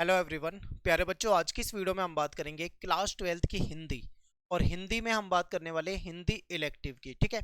Hello everyone, प्यारे बच्चों। आज की इस वीडियो में हम बात करेंगे क्लास 12th की हिंदी। और हिंदी में हम बात करने वाले हैं हिंदी इलेक्टिव की। ठीक है।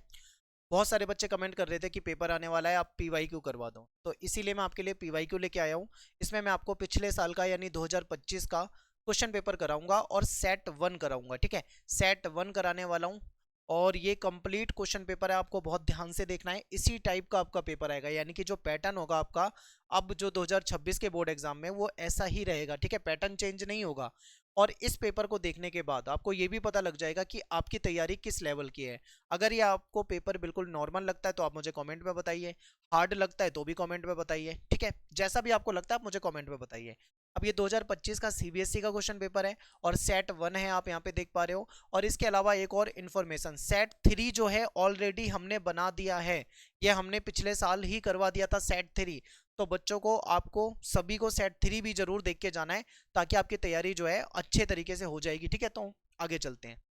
बहुत सारे बच्चे कमेंट कर रहे थे कि पेपर आने वाला है, आप पीवाईक्यू करवा दो। तो इसीलिए मैं आपके लिए पीवाईक्यू लेके आया हूँ। इसमें मैं आपको पिछले साल का यानी 2025 का क्वेश्चन पेपर कराऊंगा और सेट 1 कराऊंगा। ठीक है। सेट 1 कराने वाला हूँ। और ये कंप्लीट क्वेश्चन पेपर है, आपको बहुत ध्यान से देखना है। इसी टाइप का आपका पेपर आएगा, यानी कि जो पैटर्न होगा आपका अब जो 2026 के बोर्ड एग्जाम में, वो ऐसा ही रहेगा। ठीक है। पैटर्न चेंज नहीं होगा। और इस पेपर को देखने के बाद आपको ये भी पता लग जाएगा कि आपकी तैयारी किस लेवल की है। अगर ये आपको पेपर बिल्कुल नॉर्मल लगता है तो आप मुझे कमेंट में बताइए। हार्ड लगता है तो भी कमेंट में बताइए। ठीक है। जैसा भी आपको लगता है आप मुझे कमेंट में बताइए। अब ये 2025 का सीबीएसई का क्वेश्चन पेपर है और सेट 1 है, आप यहाँ पे देख पा रहे हो। और इसके अलावा एक और इन्फॉर्मेशन, सेट 3 जो है ऑलरेडी हमने बना दिया है। ये हमने पिछले साल ही करवा दिया था सेट 3। तो बच्चों को, आपको सभी को सेट 3 भी जरूर देख के जाना है, ताकि आपकी तैयारी जो है अच्छे तरीके से हो जाएगी। ठीक है। तो आगे चलते हैं।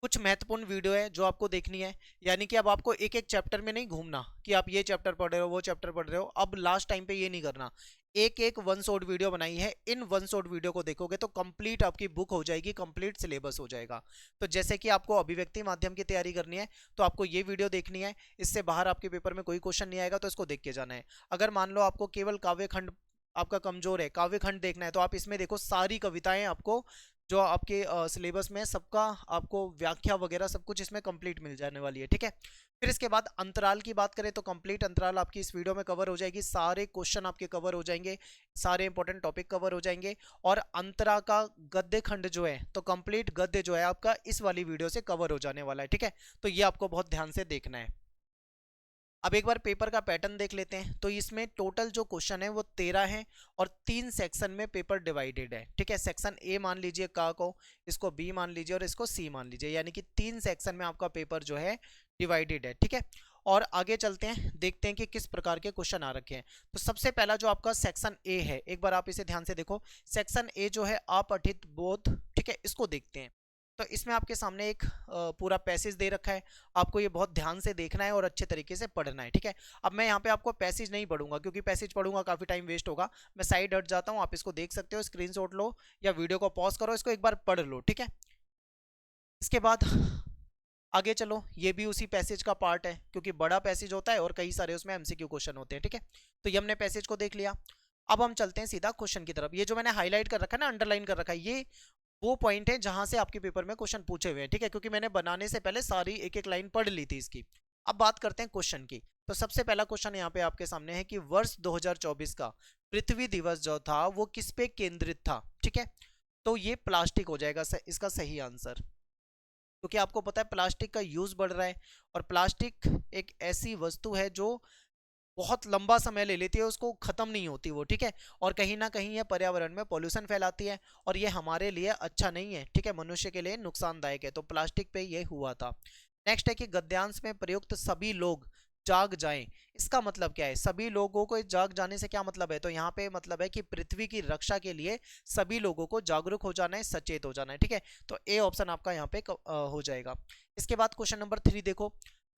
कुछ महत्वपूर्ण वीडियो है जो आपको देखनी है। यानी कि अब आपको एक एक चैप्टर में नहीं घूमना कि आप ये चैप्टर पढ़ रहे हो वो चैप्टर पढ़ रहे हो। अब लास्ट टाइम पे ये नहीं करना। एक एक वन शॉट वीडियो बनाई है, इन वन शॉट वीडियो को देखोगे तो कंप्लीट आपकी बुक हो जाएगी, कंप्लीट सिलेबस हो जाएगा। तो जैसे कि आपको अभिव्यक्ति माध्यम की तैयारी करनी है तो आपको ये वीडियो देखनी है। इससे बाहर आपके पेपर में कोई क्वेश्चन नहीं आएगा, तो इसको देख के जाना है। अगर मान लो आपको केवल काव्य खंड आपका कमजोर है, काव्य खंड देखना है, तो आप इसमें देखो सारी कविताएं आपको जो आपके सिलेबस में सबका आपको व्याख्या वगैरह सब कुछ इसमें कंप्लीट मिल जाने वाली है। ठीक है। फिर इसके बाद अंतराल की बात करें तो कंप्लीट अंतराल आपकी इस वीडियो में कवर हो जाएगी। सारे क्वेश्चन आपके कवर हो जाएंगे, सारे इंपॉर्टेंट टॉपिक कवर हो जाएंगे। और अंतरा का गद्य खंड जो है, तो कंप्लीट गद्य जो है आपका इस वाली वीडियो से कवर हो जाने वाला है। ठीक है। तो ये आपको बहुत ध्यान से देखना है। अब एक बार पेपर का पैटर्न देख लेते हैं। तो इसमें टोटल जो क्वेश्चन है वो 13 है और 3 सेक्शन में पेपर डिवाइडेड है। ठीक है। सेक्शन ए मान लीजिए का को, इसको बी मान लीजिए और इसको सी मान लीजिए, यानी कि 3 सेक्शन में आपका पेपर जो है डिवाइडेड है। ठीक है। और आगे चलते हैं, देखते हैं कि किस प्रकार के क्वेश्चन आ रखे हैं। तो सबसे पहला जो आपका सेक्शन ए है, एक बार आप इसे ध्यान से देखो। सेक्शन ए जो है अपठित बोध, ठीक है, इसको देखते हैं। तो इसमें आपके सामने एक पूरा पैसेज दे रखा है। आपको ये बहुत ध्यान से देखना है और अच्छे तरीके से पढ़ना है। ठीक है। अब मैं यहाँ पे आपको पैसेज नहीं पढ़ूंगा, क्योंकि पैसेज पढ़ूंगा काफी टाइम वेस्ट होगा। मैं साइड हट जाता हूँ, आप इसको देख सकते हो, स्क्रीनशॉट लो या वीडियो को पॉज करो, इसको एक बार पढ़ लो। ठीक है। इसके बाद आगे चलो, ये भी उसी पैसेज का पार्ट है, क्योंकि बड़ा पैसेज होता है और कई सारे उसमें एमसीक्यू क्वेश्चन होते हैं। ठीक है। तो ये हमने पैसेज को देख लिया। अब हम चलते हैं सीधा क्वेश्चन की तरफ। ये जो मैंने हाईलाइट कर रखा है ना, अंडरलाइन कर रखा है, ये वो पॉइंट है जहां से आपके पेपर में क्वेश्चन पूछे हुए हैं। ठीक है। क्योंकि मैंने बनाने से पहले सारी एक एक लाइन पढ़ ली थी इसकी। अब बात करते हैं क्वेश्चन की। तो सबसे पहला क्वेश्चन यहाँ पे आपके सामने है कि वर्ष 2024 का पृथ्वी दिवस जो था वो किस पे केंद्रित था। ठीक है। तो ये प्लास्टिक हो जाएगा इसका सही आंसर, क्योंकि आपको पता है प्लास्टिक का यूज बढ़ रहा है। और प्लास्टिक एक ऐसी वस्तु है जो बहुत लंबा समय ले लेती है, उसको खत्म नहीं होती वो। ठीक है। और कहीं ना कहीं ये पर्यावरण में पॉल्यूशन फैलाती है और ये हमारे लिए अच्छा नहीं है। ठीक है। मनुष्य के लिए नुकसानदायक है। तो प्लास्टिक पे ये हुआ था। नेक्स्ट है कि गद्यांश में प्रयुक्त सभी लोग जाग जाएं, इसका मतलब क्या है? सभी लोगों को जाग जाने से क्या मतलब है? तो यहाँ पे मतलब है कि पृथ्वी की रक्षा के लिए सभी लोगों को जागरूक हो जाना है, सचेत हो जाना है। ठीक है। तो ए ऑप्शन आपका यहाँ पे हो जाएगा। इसके बाद क्वेश्चन नंबर 3 देखो।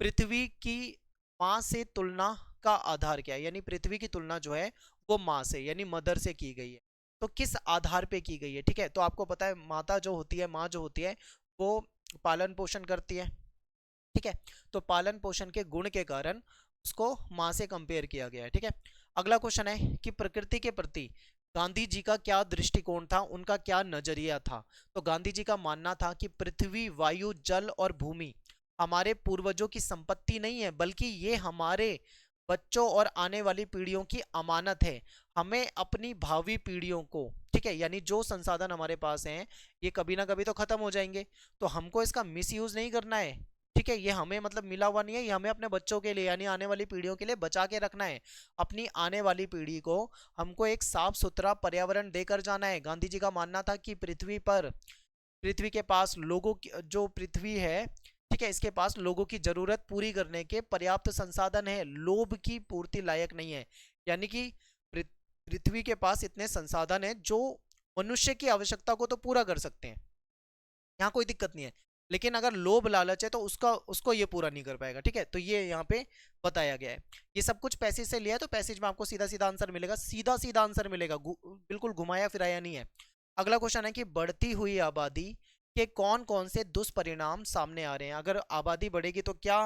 पृथ्वी की माँ से तुलना का आधार क्या है? यानी पृथ्वी की तुलना जो है वो माँ से यानी मदर से की गई है। तो किस आधार पे की गई है? ठीक है। तो आपको पता है माता जो होती है, माँ जो होती है, वो पालन पोषण करती है। ठीक है। तो पालन पोषण के गुण के कारण उसको माँ से कंपेयर किया गया है। ठीक है। अगला क्वेश्चन है कि प्रकृति के प्रति गांधी जी का क्या दृष्टिकोण था, उनका क्या नजरिया था? तो गांधी जी का मानना था कि पृथ्वी, वायु, जल और भूमि हमारे पूर्वजों की संपत्ति नहीं है, बल्कि ये हमारे बच्चों और आने वाली पीढ़ियों की अमानत है। हमें अपनी भावी पीढ़ियों को, ठीक है, यानी जो संसाधन हमारे पास हैं ये कभी ना कभी तो खत्म हो जाएंगे, तो हमको इसका मिसयूज नहीं करना है। ठीक है। ये हमें मतलब मिला हुआ नहीं है, ये हमें अपने बच्चों के लिए यानी आने वाली पीढ़ियों के लिए बचा के रखना है। अपनी आने वाली पीढ़ी को हमको एक साफ सुथरा पर्यावरण देकर जाना है। गांधी जी का मानना था कि पृथ्वी के पास लोगों की, जो पृथ्वी है, ठीक है, इसके पास लोगों की जरूरत पूरी करने के पर्याप्त संसाधन है, लोभ की पूर्ति लायक नहीं है। यानी कि पृथ्वी के पास इतने संसाधन है जो मनुष्य की आवश्यकता को तो पूरा कर सकते हैं, यहाँ कोई दिक्कत नहीं है। लेकिन अगर लोभ लालच है तो उसका उसको ये पूरा नहीं कर पाएगा। ठीक है, तो ये यहाँ पे बताया गया है। ये सब कुछ पैसेज से लिया है, तो पैसेज में आपको सीधा सीधा आंसर मिलेगा, सीधा सीधा आंसर मिलेगा, बिल्कुल घुमाया फिराया नहीं है। अगला क्वेश्चन है कि बढ़ती हुई आबादी के कौन कौन से दुष्परिणाम सामने आ रहे हैं। अगर आबादी बढ़ेगी तो क्या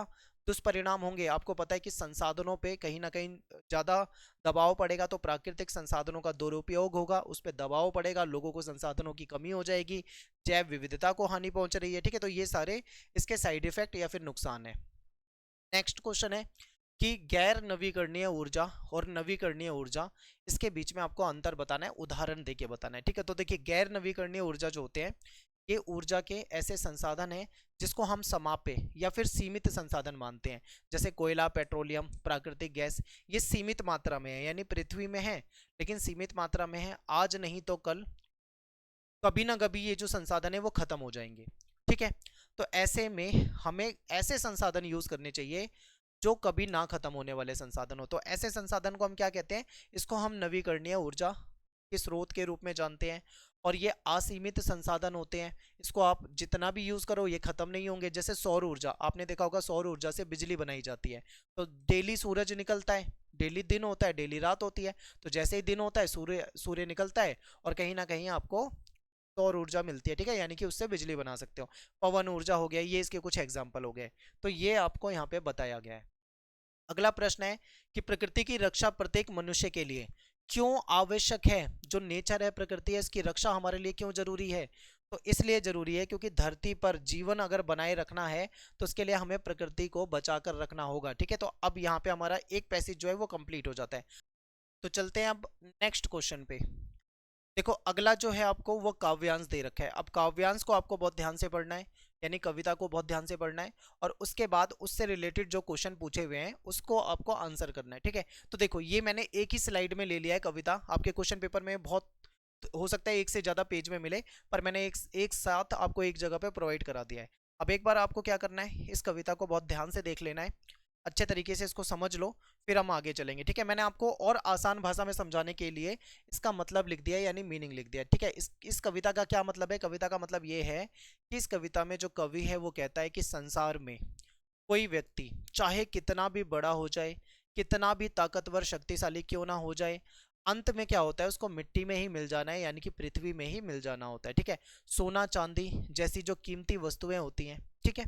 दुष्परिणाम होंगे। आपको पता है कि संसाधनों पे कहीं ना कहीं ज्यादा दबाव पड़ेगा, तो प्राकृतिक संसाधनों का दुरुपयोग होगा, उस पर दबाव पड़ेगा, लोगों को संसाधनों की कमी हो जाएगी, जैव विविधता को हानि पहुंच रही है। ठीक है, तो ये सारे इसके साइड इफेक्ट या फिर नुकसान है। नेक्स्ट क्वेश्चन है कि गैर नवीकरणीय ऊर्जा और नवीकरणीय ऊर्जा, इसके बीच में आपको अंतर बताना है, उदाहरण देके बताना है। ठीक है, तो देखिए गैर नवीकरणीय ऊर्जा जो होते हैं, ये ऊर्जा के ऐसे संसाधन हैं जिसको हम समाप्य या फिर सीमित संसाधन मानते हैं, जैसे कोयला, पेट्रोलियम, प्राकृतिक गैस। ये सीमित मात्रा में है, यानी पृथ्वी में है लेकिन सीमित मात्रा में है, आज नहीं तो कल, कभी ना कभी ये जो संसाधन है वो खत्म हो जाएंगे। ठीक है, तो ऐसे में हमें ऐसे संसाधन यूज करने चाहिए जो कभी ना खत्म होने वाले संसाधन हो। तो ऐसे संसाधन को हम क्या कहते हैं, इसको हम नवीकरणीय ऊर्जा के स्रोत के रूप में जानते हैं। और ये असीमित संसाधन होते हैं, इसको आप जितना भी यूज करो ये खत्म नहीं होंगे। जैसे सौर ऊर्जा, आपने देखा होगा सौर ऊर्जा से बिजली बनाई जाती है, तो डेली सूरज निकलता है, डेली दिन होता है, डेली रात होती है, तो जैसे ही दिन होता है सूर्य सूर्य निकलता है और कहीं ना कहीं आपको सौर ऊर्जा मिलती है। ठीक है, यानी कि उससे बिजली बना सकते हो। पवन ऊर्जा हो गया, ये इसके कुछ एग्जाम्पल हो गए। तो ये आपको यहाँ पे बताया गया है। अगला प्रश्न है कि प्रकृति की रक्षा प्रत्येक मनुष्य के लिए क्यों आवश्यक है। जो नेचर है, प्रकृति है, इसकी रक्षा हमारे लिए क्यों जरूरी है। तो इसलिए जरूरी है क्योंकि धरती पर जीवन अगर बनाए रखना है तो उसके लिए हमें प्रकृति को बचाकर रखना होगा। ठीक है, तो अब यहाँ पे हमारा एक पैसेज जो है वो कंप्लीट हो जाता है। तो चलते हैं अब नेक्स्ट क्वेश्चन पे। देखो अगला जो है आपको वो काव्यांश दे रखा है। अब काव्यांश को आपको बहुत ध्यान से पढ़ना है, यानी कविता को बहुत ध्यान से पढ़ना है, और उसके बाद उससे रिलेटेड जो क्वेश्चन पूछे हुए हैं उसको आपको आंसर करना है। ठीक है, तो देखो ये मैंने एक ही स्लाइड में ले लिया है कविता। आपके क्वेश्चन पेपर में बहुत हो सकता है एक से ज्यादा पेज में मिले, पर मैंने एक साथ आपको एक जगह पे प्रोवाइड करा दिया है। अब एक बार आपको क्या करना है, इस कविता को बहुत ध्यान से देख लेना है, अच्छे तरीके से इसको समझ लो, फिर हम आगे चलेंगे। ठीक है, मैंने आपको और आसान भाषा में समझाने के लिए इसका मतलब लिख दिया है, यानी मीनिंग लिख दिया है। ठीक है, इस कविता का क्या मतलब है। कविता का मतलब ये है कि इस कविता में जो कवि है वो कहता है कि संसार में कोई व्यक्ति चाहे कितना भी बड़ा हो जाए, कितना भी ताकतवर शक्तिशाली क्यों ना हो जाए, अंत में क्या होता है, उसको मिट्टी में ही मिल जाना है, यानी कि पृथ्वी में ही मिल जाना होता है। ठीक है, सोना चांदी जैसी जो कीमती वस्तुएं होती हैं, ठीक है,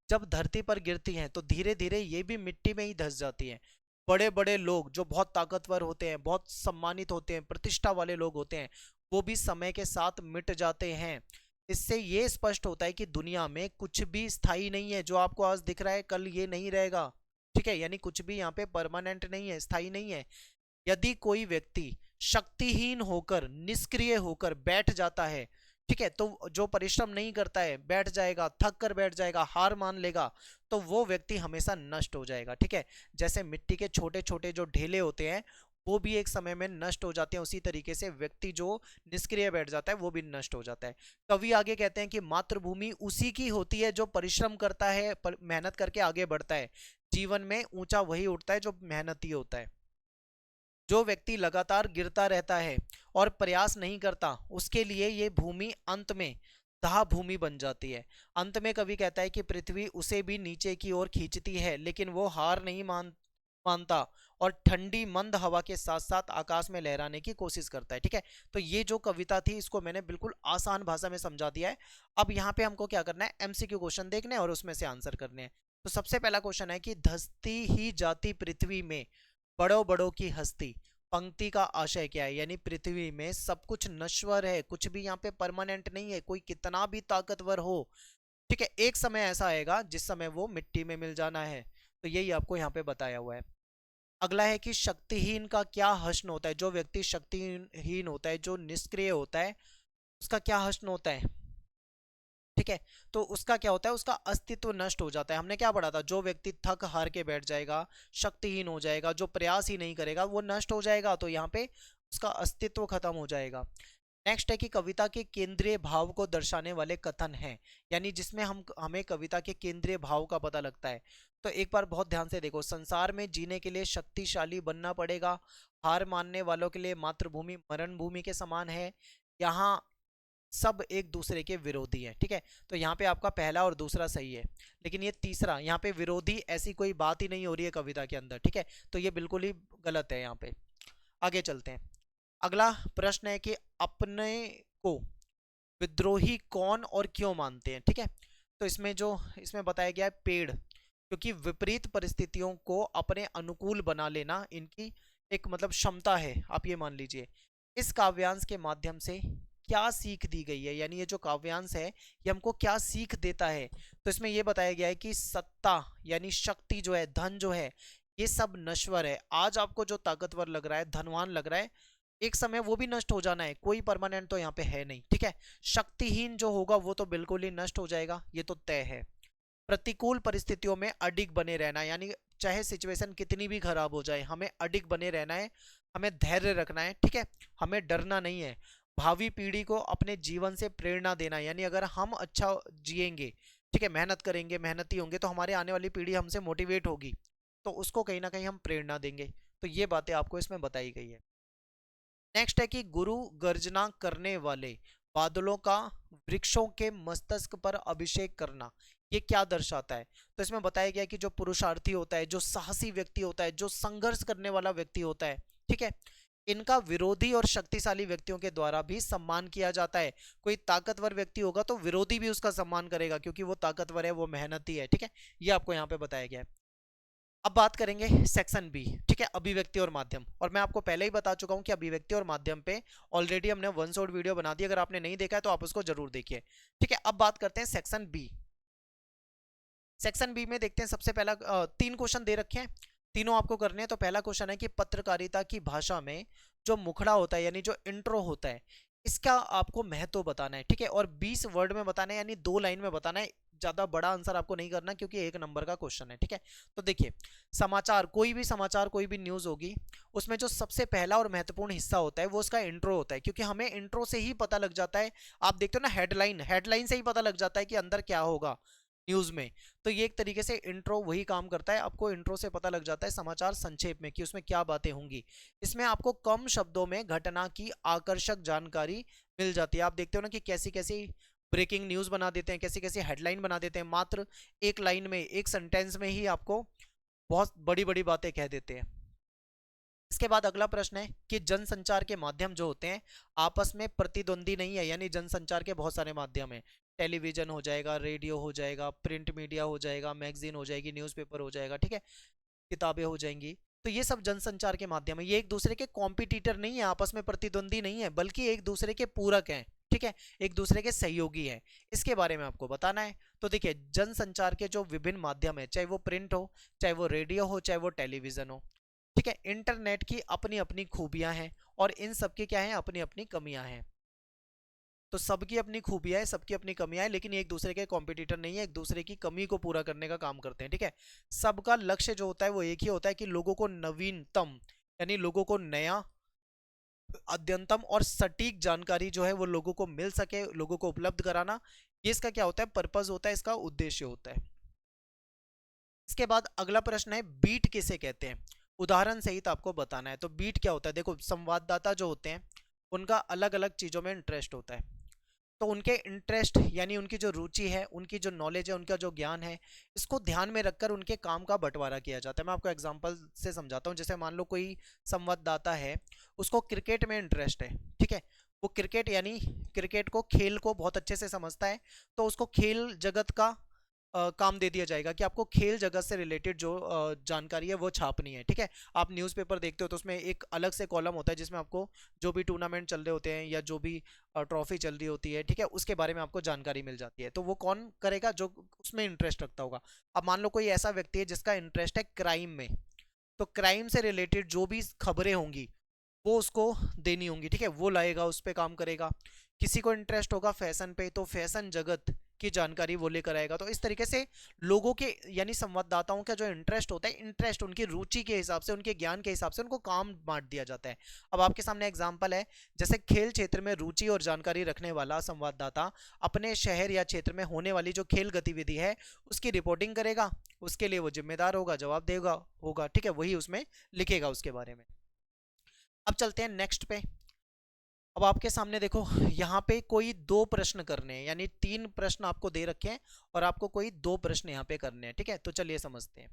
जब धरती पर गिरती हैं तो धीरे धीरे ये भी मिट्टी में ही धस जाती हैं। बड़े बड़े लोग जो बहुत ताकतवर होते हैं, बहुत सम्मानित होते हैं, प्रतिष्ठा वाले लोग होते हैं, वो भी समय के साथ मिट जाते हैं। इससे ये स्पष्ट होता है कि दुनिया में कुछ भी स्थायी नहीं है। जो आपको आज दिख रहा है कल ये नहीं रहेगा। ठीक है, यानी कुछ भी यहाँ पे परमानेंट नहीं है, स्थायी नहीं है। यदि कोई व्यक्ति शक्तिहीन होकर, निष्क्रिय होकर बैठ जाता है, ठीक है, तो जो परिश्रम नहीं करता है, बैठ जाएगा, थक कर बैठ जाएगा, हार मान लेगा, तो वो व्यक्ति हमेशा नष्ट हो जाएगा। ठीक है, जैसे मिट्टी के छोटे छोटे जो ढेले होते हैं वो भी एक समय में नष्ट हो जाते हैं, उसी तरीके से व्यक्ति जो निष्क्रिय बैठ जाता है वो भी नष्ट हो जाता है। कवि आगे कहते हैं कि मातृभूमि उसी की होती है जो परिश्रम करता है, मेहनत करके आगे बढ़ता है। जीवन में ऊंचा वही उठता है जो मेहनती होता है। जो व्यक्ति लगातार गिरता रहता है और प्रयास नहीं करता, उसके लिए ये भूमि अंत में दाह भूमि बन जाती है। अंत में कवि कहता है कि पृथ्वी उसे भी नीचे की ओर खींचती है, लेकिन वो हार नहीं मानता और ठंडी मंद हवा के साथ साथ आकाश में लहराने की कोशिश करता है। ठीक है, तो ये जो कविता थी इसको मैंने बिल्कुल आसान भाषा में समझा दिया है। अब यहाँ पे हमको क्या करना है, एमसीक्यू क्वेश्चन देखने हैं और उसमें से आंसर करने हैं। तो सबसे पहला क्वेश्चन है कि धसती ही जाती पृथ्वी में बड़ों बड़ों की हस्ती, पंक्ति का आशय क्या है। यानी पृथ्वी में सब कुछ नश्वर है, कुछ भी यहाँ पे परमानेंट नहीं है, कोई कितना भी ताकतवर हो, ठीक है, एक समय ऐसा आएगा जिस समय वो मिट्टी में मिल जाना है। तो यही आपको यहाँ पे बताया हुआ है। अगला है कि शक्तिहीन का क्या हश्न होता है। जो व्यक्ति शक्तिहीन होता है, जो निष्क्रिय होता है, उसका क्या हश्न होता है। ठीक है, तो उसका क्या होता है, उसका अस्तित्व नष्ट हो जाता है। हमने क्या पढ़ा था, जो व्यक्ति थक हार के बैठ जाएगा, शक्तिहीन हो जाएगा, जो प्रयास ही नहीं करेगा वो नष्ट हो जाएगा, तो यहाँ पे उसका अस्तित्व खत्म हो जाएगा। नेक्स्ट है कि कविता के केंद्रीय भाव को दर्शाने वाले कथन हैं, यानी जिसमें हमें कविता के केंद्रीय भाव का पता लगता है। तो एक बार बहुत ध्यान से देखो, संसार में जीने के लिए शक्तिशाली बनना पड़ेगा, हार मानने वालों के लिए मातृभूमि मरण भूमि के समान है। यहाँ सब एक दूसरे के विरोधी हैं, ठीक है। तो यहाँ पे आपका पहला और दूसरा सही है, लेकिन ये तीसरा, यहाँ पे विरोधी ऐसी कोई बात ही नहीं हो रही है कविता के अंदर, ठीक है। तो ये बिल्कुल ही गलत है यहाँ पे। आगे चलते हैं। अगला प्रश्न है कि अपने को विद्रोही कौन और क्यों मानते हैं, ठीक है। तो इसमें बताया गया है पेड़, क्योंकि विपरीत परिस्थितियों को अपने अनुकूल बना लेना इनकी एक मतलब क्षमता है, आप ये मान लीजिए। इस काव्यांश के माध्यम से क्या सीख दी गई है, यानी ये जो काव्यांश है ये हमको क्या सीख देता है। तो इसमें ये बताया गया है कि सत्ता यानी शक्ति जो है, धन जो है, ये सब नश्वर है। आज आपको जो ताकतवर लग रहा है, धनवान लग रहा है, एक समय वो भी नष्ट हो जाना है, कोई परमानेंट तो यहाँ पे है नहीं, ठीक है। शक्तिहीन जो होगा वो तो बिल्कुल ही नष्ट हो जाएगा, ये तो तय है। प्रतिकूल परिस्थितियों में अडिग बने रहना, यानी चाहे सिचुएशन कितनी भी खराब हो जाए, हमें अडिग बने रहना है, हमें धैर्य रखना है, ठीक है, हमें डरना नहीं है। भावी पीढ़ी को अपने जीवन से प्रेरणा देना, यानी अगर हम अच्छा जिएंगे, ठीक है, मेहनत करेंगे, मेहनती होंगे, तो हमारे आने वाली पीढ़ी हमसे मोटिवेट होगी, तो उसको कहीं ना कहीं हम प्रेरणा देंगे। तो ये बातें आपको इसमें बताई गई है। नेक्स्ट है कि गुरु गर्जना करने वाले बादलों का वृक्षों के मस्तक पर अभिषेक करना, ये क्या दर्शाता है। तो इसमें बताया गया कि जो पुरुषार्थी होता है, जो साहसी व्यक्ति होता है, जो संघर्ष करने वाला व्यक्ति होता है, ठीक है, इनका विरोधी और शक्तिशाली व्यक्तियों के द्वारा भी सम्मान किया जाता है। कोई ताकतवर व्यक्ति होगा तो विरोधी भी उसका सम्मान करेगा, क्योंकि वो ताकतवर है, वो मेहनती है, ठीक है। ये आपको यहाँ पे बताया गया है। अब बात करेंगे सेक्शन बी, ठीक है, अभिव्यक्ति और माध्यम। और मैं आपको पहले ही बता चुका हूं कि अभिव्यक्ति और माध्यम पे ऑलरेडी हमने वन शॉट वीडियो बना दी, अगर आपने नहीं देखा है तो आप उसको जरूर देखिए, ठीक है। अब बात करते हैं सेक्शन बी। सेक्शन बी में देखते हैं, सबसे पहला 3 क्वेश्चन दे रखे हैं, तीनों आपको करने हैं। तो पहला क्वेश्चन है कि पत्रकारिता की भाषा में जो मुखड़ा होता है, यानी जो इंट्रो होता है, इसका आपको महत्व बताना है, ठीक है, और 20 वर्ड में बताना है, यानी 2 लाइन में बताना है। ज्यादा बड़ा आंसर आपको नहीं करना, क्योंकि 1 नंबर का क्वेश्चन है, ठीक है। तो देखिए, समाचार, कोई भी न्यूज होगी, उसमें जो सबसे पहला और महत्वपूर्ण हिस्सा होता है वो उसका इंट्रो होता है, क्योंकि हमें इंट्रो से ही पता लग जाता है। आप देखते हो ना, हेडलाइन से ही पता लग जाता है कि अंदर क्या होगा न्यूज में। तो ये एक तरीके से इंट्रो वही काम करता है, आपको इंट्रो से पता लग जाता है समाचार संक्षेप में कि उसमें क्या बातें होंगी। इसमें आपको कम शब्दों में घटना की आकर्षक जानकारी मिल जाती है। आप देखते हो ना कि कैसी कैसी ब्रेकिंग न्यूज बना देते हैं, कैसी कैसी हेडलाइन बना देते हैं, मात्र एक लाइन में, एक सेंटेंस में ही आपको बहुत बड़ी बड़ी बातें कह देते हैं। इसके बाद अगला प्रश्न है कि जनसंचार के माध्यम जो होते हैं आपस में प्रतिद्वंदी नहीं है, यानी जनसंचार के बहुत सारे माध्यम है। टेलीविजन हो जाएगा, रेडियो हो जाएगा, प्रिंट मीडिया हो जाएगा, मैगजीन हो जाएगी, न्यूज़पेपर हो जाएगा, ठीक है, किताबें हो जाएंगी। तो ये सब जनसंचार के माध्यम है, ये एक दूसरे के कॉम्पिटिटर नहीं है, आपस में प्रतिद्वंदी नहीं है, बल्कि एक दूसरे के पूरक हैं, ठीक है, एक दूसरे के सहयोगी हैं। इसके बारे में आपको बताना है। तो देखिए, जनसंचार के जो विभिन्न माध्यम है, चाहे वो प्रिंट हो, चाहे वो रेडियो हो, चाहे वो टेलीविजन हो, ठीक है, इंटरनेट की अपनी अपनी खूबियां हैं और इन सबकी क्या है, अपनी अपनी कमियां हैं। तो सबकी अपनी खूबियां है, सबकी अपनी कमियां हैं, लेकिन ये एक दूसरे के कॉम्पिटिटर नहीं है, एक दूसरे की कमी को पूरा करने का काम करते हैं, ठीक है। सबका लक्ष्य जो होता है वो एक ही होता है कि लोगों को नवीनतम, यानी लोगों को नया, अद्यतन और सटीक जानकारी जो है वो लोगों को मिल सके, लोगों को उपलब्ध कराना, ये इसका क्या होता है, पर्पस होता है, इसका उद्देश्य होता है। इसके बाद अगला प्रश्न है, बीट किसे कहते हैं, उदाहरण सहित आपको बताना है। तो बीट क्या होता है, देखो, संवाददाता जो होते हैं उनका अलग अलग चीजों में इंटरेस्ट होता है, तो उनके इंटरेस्ट यानी उनकी जो रुचि है, उनकी जो नॉलेज है, उनका जो ज्ञान है, इसको ध्यान में रखकर उनके काम का बंटवारा किया जाता है। मैं आपको एग्जांपल से समझाता हूँ। जैसे मान लो कोई संवाददाता है, उसको क्रिकेट में इंटरेस्ट है, ठीक है, वो क्रिकेट यानी क्रिकेट को, खेल को बहुत अच्छे से समझता है, तो उसको खेल जगत का काम दे दिया जाएगा कि आपको खेल जगत से रिलेटेड जो जानकारी है वो छापनी है, ठीक है। आप न्यूज़पेपर देखते हो तो उसमें एक अलग से कॉलम होता है जिसमें आपको जो भी टूर्नामेंट चल रहे होते हैं या जो भी ट्रॉफी चल रही होती है, ठीक है, उसके बारे में आपको जानकारी मिल जाती है। तो वो कौन करेगा, जो उसमें इंटरेस्ट रखता होगा। अब मान लो कोई ऐसा व्यक्ति है जिसका इंटरेस्ट है क्राइम में, तो क्राइम से रिलेटेड जो भी खबरें होंगी वो उसको देनी होंगी, ठीक है, वो लाएगा, उस पर काम करेगा। किसी को इंटरेस्ट होगा फैशन पे, तो फैशन जगत की जानकारी वो लेकर आएगा। तो इस तरीके से लोगों के यानी संवाददाताओं का जो इंटरेस्ट होता है, इंटरेस्ट उनकी रुचि के हिसाब से, उनके ज्ञान के हिसाब से उनको काम बांट दिया जाता है। अब आपके सामने एग्जांपल है, जैसे खेल क्षेत्र में रुचि और जानकारी रखने वाला संवाददाता अपने शहर या क्षेत्र में होने वाली जो खेल गतिविधि है उसकी रिपोर्टिंग करेगा, उसके लिए वो जिम्मेदार होगा, जवाब देगा होगा, ठीक है, वही उसमें लिखेगा उसके बारे में। अब चलते हैं नेक्स्ट पे। अब आपके सामने देखो, यहाँ पे कोई दो प्रश्न करने हैं, यानी तीन प्रश्न आपको दे रखे हैं और आपको कोई दो प्रश्न यहाँ पे करने हैं, ठीक है। तो चलिए समझते हैं।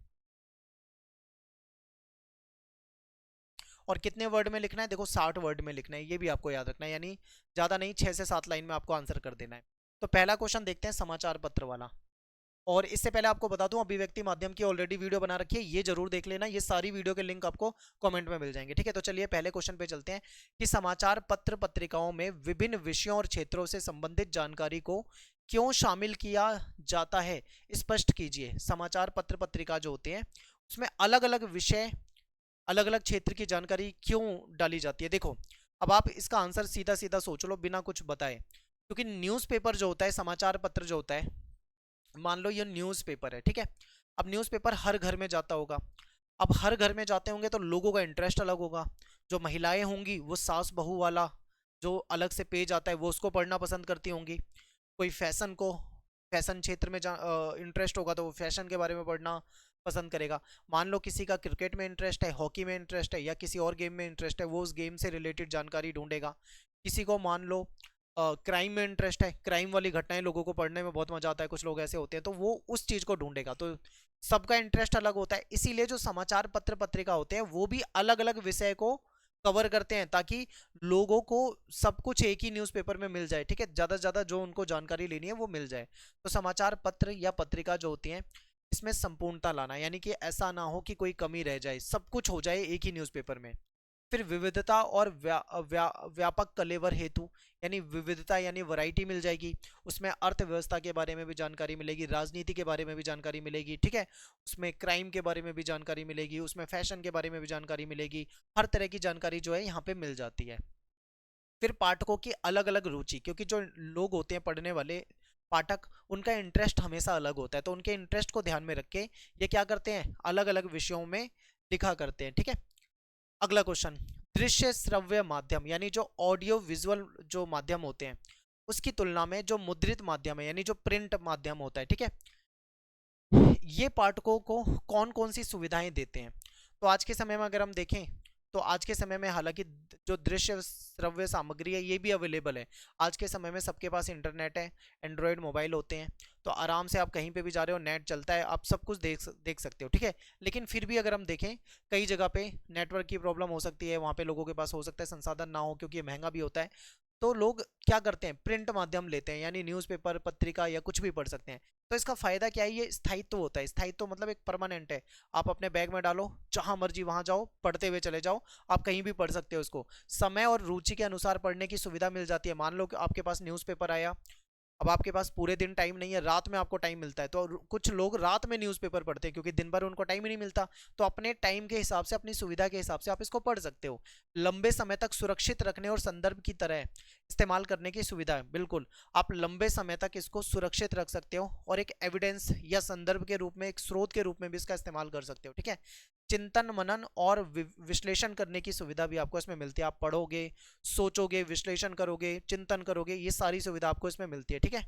और कितने वर्ड में लिखना है, देखो 60 वर्ड में लिखना है, ये भी आपको याद रखना है, यानी ज्यादा नहीं, 6 से 7 लाइन में आपको आंसर कर देना है। तो पहला क्वेश्चन देखते हैं समाचार पत्र वाला। और इससे पहले आपको बता दूं, अभिव्यक्ति माध्यम की ऑलरेडी वीडियो बना रखी है, ये जरूर देख लेना, ये सारी वीडियो के लिंक आपको कमेंट में मिल जाएंगे, ठीक है। तो चलिए पहले क्वेश्चन पे चलते हैं कि समाचार पत्र पत्रिकाओं में विभिन्न विषयों और क्षेत्रों से संबंधित जानकारी को क्यों शामिल किया जाता है, स्पष्ट कीजिए। समाचार पत्र पत्रिका जो होते हैं उसमें अलग अलग विषय, अलग अलग क्षेत्र की जानकारी क्यों डाली जाती है। देखो, अब आप इसका आंसर सीधा सीधा सोच लो बिना कुछ बताए, क्योंकि न्यूज़पेपर जो होता है, समाचार पत्र जो होता है, मान लो ये न्यूज़पेपर है, ठीक है। अब न्यूज़पेपर हर घर में जाता होगा। अब हर घर में जाते होंगे तो लोगों का इंटरेस्ट अलग होगा। जो महिलाएं होंगी वो सास बहू वाला जो अलग से पेज आता है वो उसको पढ़ना पसंद करती होंगी। कोई फैशन को, फैशन क्षेत्र में इंटरेस्ट होगा तो वो फैशन के बारे में पढ़ना पसंद करेगा। मान लो किसी का क्रिकेट में इंटरेस्ट है, हॉकी में इंटरेस्ट है, या किसी और गेम में इंटरेस्ट है, वो उस गेम से रिलेटेड जानकारी ढूंढेगा। किसी को मान लो क्राइम में इंटरेस्ट है, क्राइम वाली घटनाएं लोगों को पढ़ने में बहुत मजा आता है, कुछ लोग ऐसे होते हैं, तो वो उस चीज को ढूंढेगा। तो सबका इंटरेस्ट अलग होता है, इसीलिए जो समाचार पत्र पत्रिका होते हैं वो भी अलग अलग विषय को कवर करते हैं, ताकि लोगों को सब कुछ एक ही न्यूज़पेपर में मिल जाए, ठीक है। ज्यादा से ज्यादा जो उनको जानकारी लेनी है वो मिल जाए। तो समाचार पत्र या पत्रिका जो होती है इसमें संपूर्णता लाना, यानी कि ऐसा ना हो कि कोई कमी रह जाए, सब कुछ हो जाए एक ही न्यूज़पेपर में। फिर विविधता और व्यापक कलेवर हेतु, यानी विविधता यानी वैरायटी मिल जाएगी। उसमें अर्थव्यवस्था के बारे में भी जानकारी मिलेगी, राजनीति के बारे में भी जानकारी मिलेगी, ठीक है। उसमें क्राइम के बारे में भी जानकारी मिलेगी, उसमें फैशन के बारे में भी जानकारी मिलेगी। हर तरह की जानकारी जो है यहाँ पे मिल जाती है। फिर पाठकों की अलग अलग रुचि, क्योंकि जो लोग होते हैं पढ़ने वाले पाठक, उनका इंटरेस्ट हमेशा अलग होता है, तो उनके इंटरेस्ट को ध्यान में रख के ये क्या करते हैं, अलग अलग विषयों में लिखा करते हैं, ठीक है। अगला क्वेश्चन, दृश्य श्रव्य माध्यम यानी जो ऑडियो विजुअल जो माध्यम होते हैं उसकी तुलना में जो मुद्रित माध्यम है यानी जो प्रिंट माध्यम होता है, ठीक है, ये पाठकों को कौन कौन सी सुविधाएं देते हैं। तो आज के समय में अगर हम देखें तो आज के समय में हालांकि जो दृश्य श्रव्य सामग्री है ये भी अवेलेबल है। आज के समय में सबके पास इंटरनेट है, एंड्रॉयड मोबाइल होते हैं, तो आराम से आप कहीं पे भी जा रहे हो, नेट चलता है, आप सब कुछ देख सकते हो, ठीक है। लेकिन फिर भी अगर हम देखें कई जगह पे नेटवर्क की प्रॉब्लम हो सकती है, वहाँ पे लोगों के पास हो सकता है संसाधन ना हो, क्योंकि ये महंगा भी होता है। तो लोग क्या करते हैं, प्रिंट माध्यम लेते हैं, यानी न्यूज़पेपर पत्रिका या कुछ भी पढ़ सकते हैं। तो इसका फायदा क्या है, ये स्थायित्व होता है। स्थायित्व मतलब एक परमानेंट है, आप अपने बैग में डालो, जहां मर्जी वहां जाओ, पढ़ते हुए चले जाओ, आप कहीं भी पढ़ सकते हो उसको। समय और रुचि के अनुसार पढ़ने की सुविधा मिल जाती है। मान लो कि आपके पास न्यूज़पेपर आया, अब आपके पास पूरे दिन टाइम नहीं है, रात में आपको टाइम मिलता है, तो कुछ लोग रात में न्यूज़पेपर पढ़ते हैं क्योंकि दिन भर उनको टाइम ही नहीं मिलता। तो अपने टाइम के हिसाब से, अपनी सुविधा के हिसाब से आप इसको पढ़ सकते हो। लंबे समय तक सुरक्षित रखने और संदर्भ की तरह इस्तेमाल करने की सुविधा है, बिल्कुल। आप लंबे समय तक इसको सुरक्षित रख सकते हो और एक एविडेंस या संदर्भ के रूप में, एक स्रोत के रूप में भी इसका इस्तेमाल कर सकते हो, ठीक है। चिंतन मनन और विश्लेषण करने की सुविधा भी आपको इसमें मिलती है। आप पढ़ोगे, सोचोगे, विश्लेषण करोगे, चिंतन करोगे, ये सारी सुविधा आपको इसमें मिलती है, ठीक है।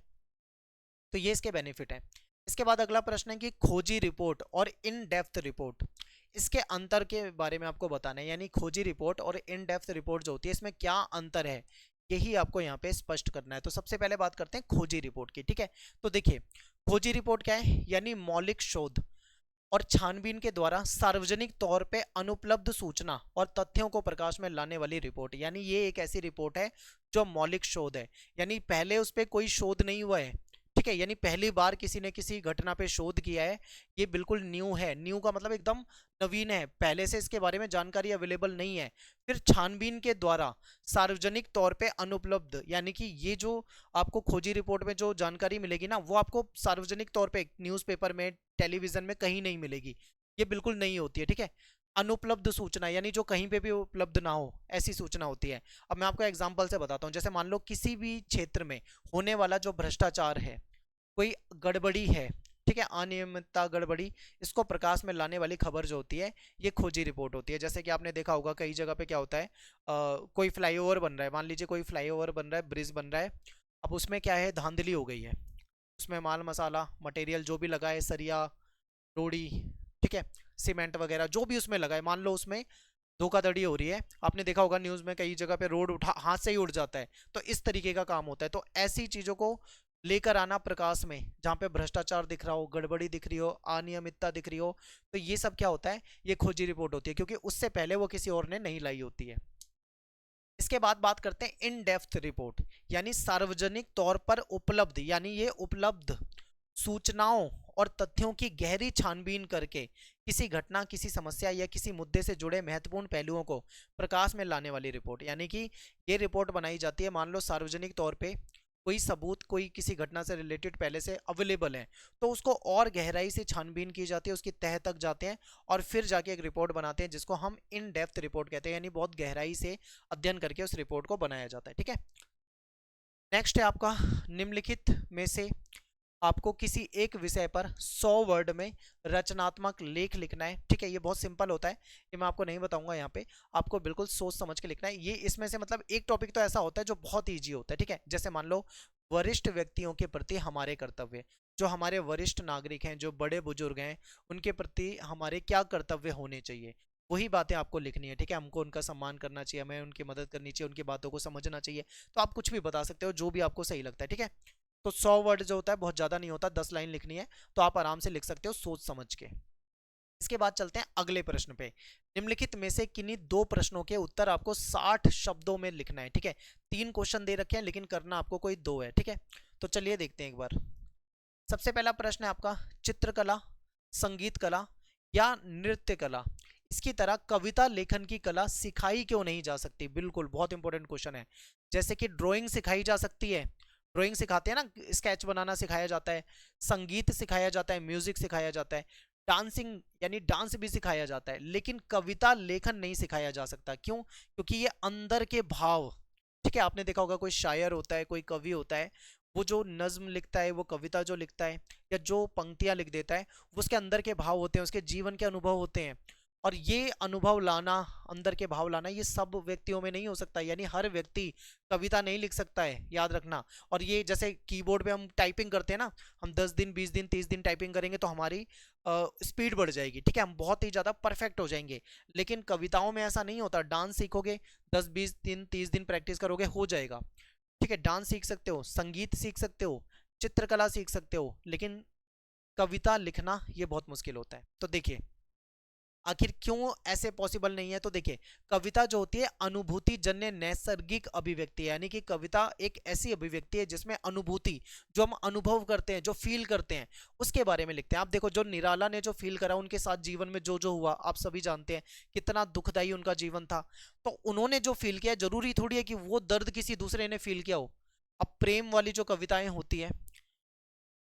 तो ये इसके बेनिफिट है। इसके बाद अगला प्रश्न है कि खोजी रिपोर्ट और इन डेप्थ रिपोर्ट, इसके अंतर के बारे में आपको बताना है, यानी खोजी रिपोर्ट और इन डेप्थ रिपोर्ट जो होती है इसमें क्या अंतर है, यही आपको यहाँ पे स्पष्ट करना है। तो सबसे पहले बात करते हैं खोजी रिपोर्ट की, ठीक है। तो देखिए, खोजी रिपोर्ट क्या है, यानी मौलिक शोध और छानबीन के द्वारा सार्वजनिक तौर पे अनुपलब्ध सूचना और तथ्यों को प्रकाश में लाने वाली रिपोर्ट, यानी ये एक ऐसी रिपोर्ट है जो मौलिक शोध है, यानी पहले उस पर कोई शोध नहीं हुआ है, ठीक है, यानी पहली बार किसी ने किसी घटना पे शोध किया है, ये बिल्कुल न्यू है। न्यू का मतलब एकदम नवीन है, पहले से इसके बारे में जानकारी अवेलेबल नहीं है। फिर छानबीन के द्वारा सार्वजनिक तौर पे अनुपलब्ध, यानी कि ये जो आपको खोजी रिपोर्ट में जो जानकारी मिलेगी ना, वो आपको सार्वजनिक तौर पे न्यूज़पेपर में, टेलीविजन में कहीं नहीं मिलेगी, ये बिल्कुल नहीं होती है, ठीक है। अनुपलब्ध सूचना यानी जो कहीं पे भी उपलब्ध ना हो, ऐसी सूचना होती है। अब मैं आपको एग्जांपल से बताता हूँ, जैसे मान लो किसी भी क्षेत्र में होने वाला जो भ्रष्टाचार है, कोई गड़बड़ी है, ठीक है, अनियमितता, गड़बड़ी, इसको प्रकाश में लाने वाली खबर जो होती है ये खोजी रिपोर्ट होती है। जैसे कि आपने देखा होगा कई जगह पे क्या होता है, कोई फ्लाईओवर बन रहा है, मान लीजिए कोई फ्लाईओवर बन रहा है, ब्रिज बन रहा है, अब उसमें क्या है, धांधली हो गई है, उसमें माल मसाला मटेरियल जो भी लगा है, सरिया, रोड़ी, ठीक है, सीमेंट वगैरह जो भी उसमें लगा है, मान लो उसमें धोखाधड़ी हो रही है। आपने देखा होगा न्यूज में कई जगह पे रोड उठा हाथ से ही उड़ जाता है, तो इस तरीके का काम होता है। तो ऐसी चीजों को लेकर आना प्रकाश में, जहां पे भ्रष्टाचार दिख रहा हो, गड़बड़ी दिख रही हो, अनियमितता दिख रही हो, तो ये सब क्या होता है, ये खोजी रिपोर्ट होती है, क्योंकि उससे पहले वो किसी और ने नहीं लाई होती है। इसके बाद बात करते हैं इन डेप्थ रिपोर्ट, यानी सार्वजनिक तौर पर उपलब्ध, यानी ये उपलब्ध सूचनाओं और तथ्यों की गहरी छानबीन करके किसी घटना, किसी समस्या या किसी मुद्दे से जुड़े महत्वपूर्ण पहलुओं को प्रकाश में लाने वाली रिपोर्ट। यानी कि ये रिपोर्ट बनाई जाती है, मान लो सार्वजनिक तौर पे कोई सबूत, कोई किसी घटना से रिलेटेड पहले से अवेलेबल है, तो उसको और गहराई से छानबीन की जाती है, उसकी तह तक जाते हैं और फिर जाके एक रिपोर्ट बनाते हैं, जिसको हम इन डेप्थ रिपोर्ट कहते हैं, यानी बहुत गहराई से अध्ययन करके उस रिपोर्ट को बनाया जाता है। ठीक है, नेक्स्ट है आपका निम्नलिखित में से आपको किसी एक विषय पर 100 वर्ड में रचनात्मक लेख लिखना है। ठीक है, ये बहुत सिंपल होता है, ये मैं आपको नहीं बताऊंगा यहाँ पे, आपको बिल्कुल सोच समझ के लिखना है। ये इसमें से मतलब एक टॉपिक तो ऐसा होता है जो बहुत ईजी होता है। ठीक है, जैसे मान लो वरिष्ठ व्यक्तियों के प्रति हमारे कर्तव्य, जो हमारे वरिष्ठ नागरिक हैं, जो बड़े बुजुर्ग हैं, उनके प्रति हमारे क्या कर्तव्य होने चाहिए, वही बातें आपको लिखनी है। ठीक है, हमको उनका सम्मान करना चाहिए, हमें उनकी मदद करनी चाहिए, उनकी बातों को समझना चाहिए। तो आप कुछ भी बता सकते हो, जो भी आपको सही लगता है। ठीक है, तो 100 वर्ड जो होता है बहुत ज्यादा नहीं होता, 10 लाइन लिखनी है, तो आप आराम से लिख सकते हो सोच समझ के। इसके बाद चलते हैं अगले प्रश्न पे। निम्नलिखित में से किन्हीं दो प्रश्नों के उत्तर आपको 60 शब्दों में लिखना है। ठीक है, 3 क्वेश्चन दे रखे हैं, लेकिन करना आपको कोई 2 है। ठीक है, तो चलिए देखते हैं एक बार। सबसे पहला प्रश्न है आपका, चित्रकला, संगीत कला या नृत्य कला, इसकी तरह कविता लेखन की कला सिखाई क्यों नहीं जा सकती? बिल्कुल बहुत इंपॉर्टेंट क्वेश्चन है। जैसे कि ड्राइंग सिखाई जा सकती है, ड्राइंग सिखाते हैं ना, स्केच बनाना सिखाया जाता है, संगीत सिखाया जाता है, म्यूजिक सिखाया जाता है, डांसिंग यानी डांस भी सिखाया जाता है, लेकिन कविता लेखन नहीं सिखाया जा सकता। क्यों? क्योंकि ये अंदर के भाव, ठीक है, आपने देखा होगा कोई शायर होता है, कोई कवि होता है, वो जो नज्म लिखता है, वो कविता जो लिखता है या जो पंक्तियां लिख देता है, वो उसके अंदर के भाव होते हैं, उसके जीवन के अनुभव होते हैं। और ये अनुभव लाना, अंदर के भाव लाना, ये सब व्यक्तियों में नहीं हो सकता, यानी हर व्यक्ति कविता नहीं लिख सकता है, याद रखना। और ये जैसे कीबोर्ड पे हम टाइपिंग करते हैं ना, हम 10 दिन 20 दिन 30 दिन टाइपिंग करेंगे तो हमारी स्पीड बढ़ जाएगी। ठीक है, हम बहुत ही ज़्यादा परफेक्ट हो जाएंगे, लेकिन कविताओं में ऐसा नहीं होता। डांस सीखोगे, 10 20 दिन 30 दिन प्रैक्टिस करोगे, हो जाएगा। ठीक है, डांस सीख सकते हो, संगीत सीख सकते हो, चित्रकला सीख सकते हो, लेकिन कविता लिखना ये बहुत मुश्किल होता है। तो देखिए आखिर क्यों ऐसे पॉसिबल नहीं है। तो देखिए, कविता जो होती है अनुभूति जन्य नैसर्गिक अभिव्यक्ति है, यानी कि कविता एक ऐसी अभिव्यक्ति है जिसमें अनुभूति, जो हम अनुभव करते हैं, जो फील करते हैं, उसके बारे में लिखते हैं। आप देखो, जो निराला ने जो फील करा, उनके साथ जीवन में जो जो हुआ, आप सभी जानते हैं कितना दुखदायी उनका जीवन था, तो उन्होंने जो फील किया, जरूरी थोड़ी है कि वो दर्द किसी दूसरे ने फील किया हो। अब प्रेम वाली जो कविताएं होती है,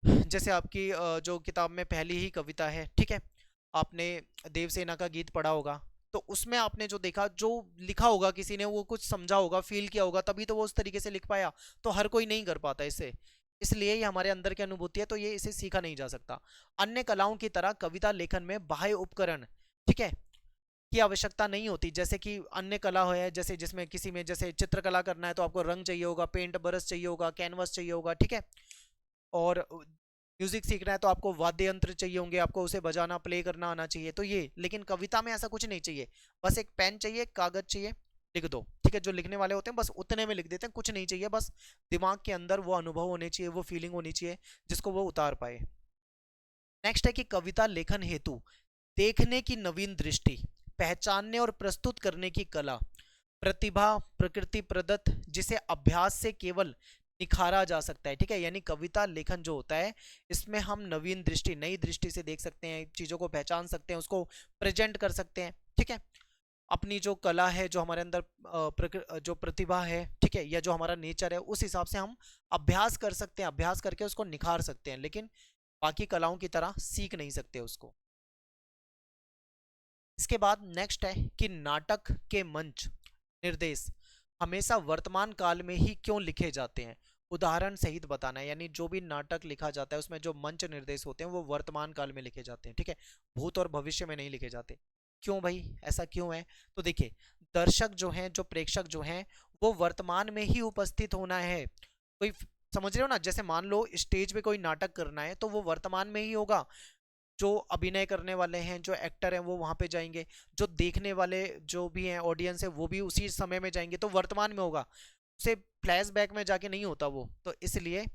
जैसे आपकी जो किताब में पहली ही कविता है, ठीक है, आपने देवसेना का गीत पढ़ा होगा, तो उसमें आपने जो देखा, जो लिखा होगा किसी ने, वो कुछ समझा होगा, फील किया होगा, तभी तो वो उस तरीके से लिख पाया। तो हर कोई नहीं कर पाता इसे, इसलिए ये हमारे अंदर की अनुभूति है, तो ये इसे सीखा नहीं जा सकता। अन्य कलाओं की तरह कविता लेखन में बाह्य उपकरण, ठीक है, की आवश्यकता नहीं होती। जैसे कि अन्य कला है, जैसे जिसमें किसी में जैसे चित्रकला करना है, तो आपको रंग चाहिए होगा, पेंट ब्रश चाहिए होगा, कैनवस चाहिए होगा, ठीक है। और म्यूजिक सीखना है तो आपको वाद्य यंत्र चाहिए होंगे, आपको उसे बजाना, प्ले करना आना चाहिए। तो ये, लेकिन कविता में ऐसा कुछ नहीं चाहिए, बस एक पेन चाहिए, कागज चाहिए, लिख दो। ठीक है, जो लिखने वाले होते हैं बस उतने में लिख देते हैं, कुछ नहीं चाहिए, बस दिमाग के अंदर वो अनुभव होने चाहिए, वो फीलिंग होनी चाहिए जिसको वो उतार पाए। नेक्स्ट है कि कविता लेखन हेतु देखने की नवीन दृष्टि, पहचानने और प्रस्तुत करने की कला, प्रतिभा प्रकृति प्रदत्त, जिसे अभ्यास से केवल निखारा जा सकता है। ठीक है, यानी कविता लेखन जो होता है, इसमें हम नवीन दृष्टि, नई दृष्टि से देख सकते हैं, चीजों को पहचान सकते हैं, उसको प्रेजेंट कर सकते हैं। ठीक है, अपनी जो कला है, जो हमारे अंदर जो प्रतिभा है, ठीक है, या जो हमारा नेचर है, उस हिसाब से हम अभ्यास कर सकते हैं, अभ्यास करके उसको निखार सकते हैं, लेकिन बाकी कलाओं की तरह सीख नहीं सकते उसको। इसके बाद नेक्स्ट है कि नाटक के मंच निर्देश हमेशा वर्तमान काल में ही क्यों लिखे जाते हैं, उदाहरण सहित बताना है। यानी जो भी नाटक लिखा जाता है उसमें जो मंच निर्देश होते हैं वो वर्तमान काल में लिखे जाते हैं, ठीक है, भूत और भविष्य में नहीं लिखे जाते। क्यों भाई, ऐसा क्यों है? तो देखिए, दर्शक जो हैं, जो प्रेक्षक जो हैं, वो वर्तमान में ही उपस्थित होना है। कोई समझ रहे हो ना, जैसे मान लो स्टेज पे कोई नाटक करना है तो वो वर्तमान में ही होगा। जो अभिनय करने वाले हैं, जो एक्टर हैं, वो वहां पे जाएंगे, जो देखने वाले जो भी हैं ऑडियंस है वो भी उसी समय में जाएंगे, तो वर्तमान में होगा, उसे फ्लैशबैक में जाके नहीं होता वो, तो इसलिए।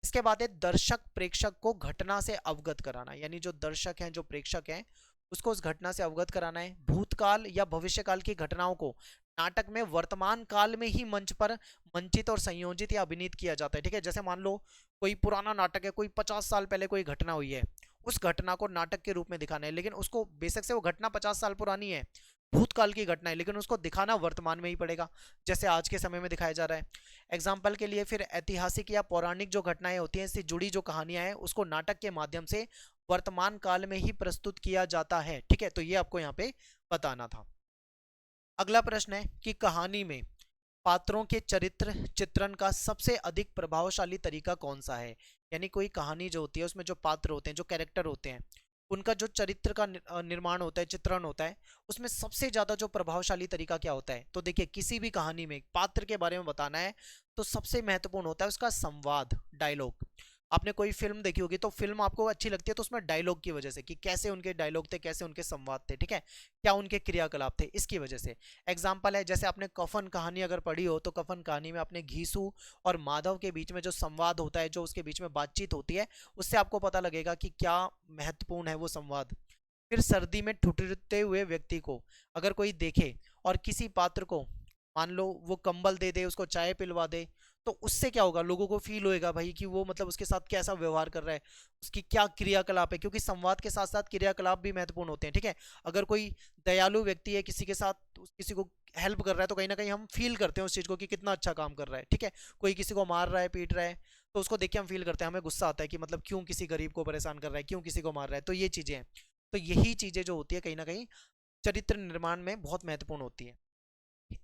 इसके बाद है दर्शक प्रेक्षक को घटना से अवगत कराना, यानी जो दर्शक हैं, जो प्रेक्षक हैं, उसको उस घटना से अवगत कराना है। भूतकाल या भविष्यकाल की घटनाओं को नाटक में वर्तमान काल में ही मंच पर मंचित और संयोजित या अभिनीत किया जाता है। ठीक है, जैसे मान लो कोई पुराना नाटक है, कोई 50 साल पहले कोई घटना हुई है, उस घटना को नाटक के रूप में दिखाना है, लेकिन उसको बेशक से वो घटना 50 साल पुरानी है, भूतकाल की घटना है, लेकिन उसको दिखाना वर्तमान में ही पड़ेगा, जैसे आज के समय में दिखाया जा रहा है। एग्जाम्पल के लिए फिर ऐतिहासिक या पौराणिक जो घटनाएं होती हैं, इससे जुड़ी जो कहानियां हैं, उसको नाटक के माध्यम से वर्तमान काल में ही प्रस्तुत किया जाता है। ठीक है, तो ये आपको यहाँ पे बताना था। अगला प्रश्न है कि कहानी में पात्रों के चरित्र चित्रण का सबसे अधिक प्रभावशाली तरीका कौन सा है, यानी कोई कहानी जो होती है उसमें जो पात्र होते हैं, जो कैरेक्टर होते हैं, उनका जो चरित्र का निर्माण होता है, चित्रण होता है, उसमें सबसे ज्यादा जो प्रभावशाली तरीका क्या होता है। तो देखिए, किसी भी कहानी में पात्र के बारे में बताना है तो सबसे महत्वपूर्ण होता है उसका संवाद, डायलॉग। आपने कोई फिल्म देखी होगी तो फिल्म आपको अच्छी लगती है तो उसमें डायलॉग की वजह से, कि कैसे उनके डायलॉग थे, कैसे उनके संवाद थे, ठीक है, क्या उनके क्रियाकलाप थे, इसकी वजह से। एग्जाम्पल है, जैसे आपने कफन कहानी अगर पढ़ी हो तो कफन कहानी में आपने घीसू और माधव के बीच में जो संवाद होता है, जो उसके बीच में बातचीत होती है, उससे आपको पता लगेगा कि क्या महत्वपूर्ण है वो संवाद। फिर सर्दी में ठिठुरते हुए व्यक्ति को अगर कोई देखे और किसी पात्र को मान लो वो कंबल दे दे, उसको चाय पिलवा दे, तो उससे क्या होगा, लोगों को फील होएगा भाई कि वो मतलब उसके साथ कैसा व्यवहार कर रहा है, उसकी क्या क्रियाकलाप है, क्योंकि संवाद के साथ साथ क्रियाकलाप भी महत्वपूर्ण होते हैं। ठीक है, अगर कोई दयालु व्यक्ति है, किसी के साथ किसी को हेल्प कर रहा है, तो कहीं ना कहीं हम फील करते हैं उस चीज को कि कितना अच्छा काम कर रहा है। ठीक है, कोई किसी को मार रहा है, पीट रहा है, तो उसको देख के हम फील करते हैं, हमें गुस्सा आता है कि मतलब क्यों किसी गरीब को परेशान कर रहा है, क्यों किसी को मार रहा है, तो ये चीजें हैं। तो यही चीजें जो होती है कहीं ना कहीं चरित्र निर्माण में बहुत महत्वपूर्ण होती है।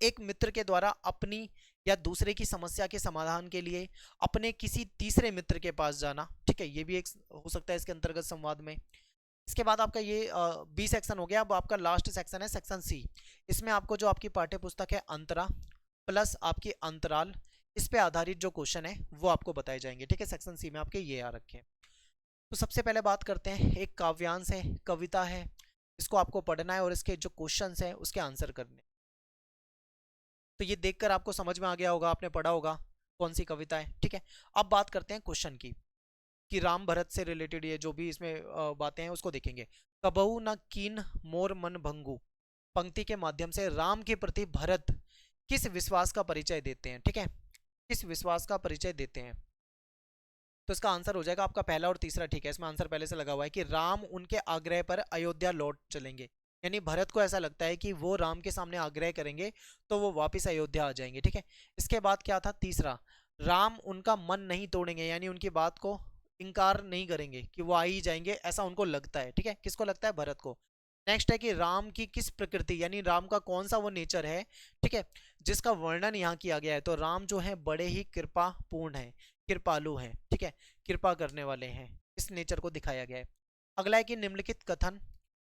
एक मित्र के द्वारा अपनी या दूसरे की समस्या के समाधान के लिए अपने किसी तीसरे मित्र के पास जाना, ठीक है, ये भी एक हो सकता है इसके अंतर्गत संवाद में। इसके बाद आपका ये बी सेक्शन हो गया। अब आपका लास्ट सेक्शन है सेक्शन सी। इसमें आपको जो आपकी पाठ्य पुस्तक है अंतरा प्लस आपकी अंतराल, इस पे आधारित जो क्वेश्चन है वो आपको बताए जाएंगे। ठीक है, सेक्शन सी में आपके ये आ रखे हैं। तो सबसे पहले बात करते हैं, एक काव्यांश है, कविता है, इसको आपको पढ़ना है और इसके जो क्वेश्चन है उसके आंसर करने। तो ये देखकर आपको समझ में आ गया होगा, आपने पढ़ा होगा कौन सी कविता है। ठीक है, अब बात करते हैं क्वेश्चन की, कि राम भरत से रिलेटेड ये जो भी इसमें बातें हैं उसको देखेंगे। कबहू न कीन मोर मन भंगू पंक्ति के माध्यम से राम के प्रति भरत किस विश्वास का परिचय देते हैं। ठीक है, किस विश्वास का परिचय देते हैं। तो इसका आंसर हो जाएगा आपका पहला और तीसरा। ठीक है, इसमें आंसर पहले से लगा हुआ है कि राम उनके आग्रह पर अयोध्या लौट चलेंगे, यानी भरत को ऐसा लगता है कि वो राम के सामने आग्रह करेंगे तो वो वापस अयोध्या आ जाएंगे। ठीक है, इसके बाद क्या था तीसरा, राम उनका मन नहीं तोड़ेंगे, यानी उनकी बात को इनकार नहीं करेंगे कि वो आ ही जाएंगे, ऐसा उनको लगता है। ठीक है, किसको लगता है, भरत को। नेक्स्ट है कि राम की किस प्रकृति, यानी राम का कौन सा वो नेचर है, ठीक है, जिसका वर्णन यहाँ किया गया है। तो राम जो है बड़े ही कृपा पूर्ण है, कृपालु हैं, ठीक है, कृपा करने वाले हैं, इस नेचर को दिखाया गया है। अगला है कि निम्नलिखित कथन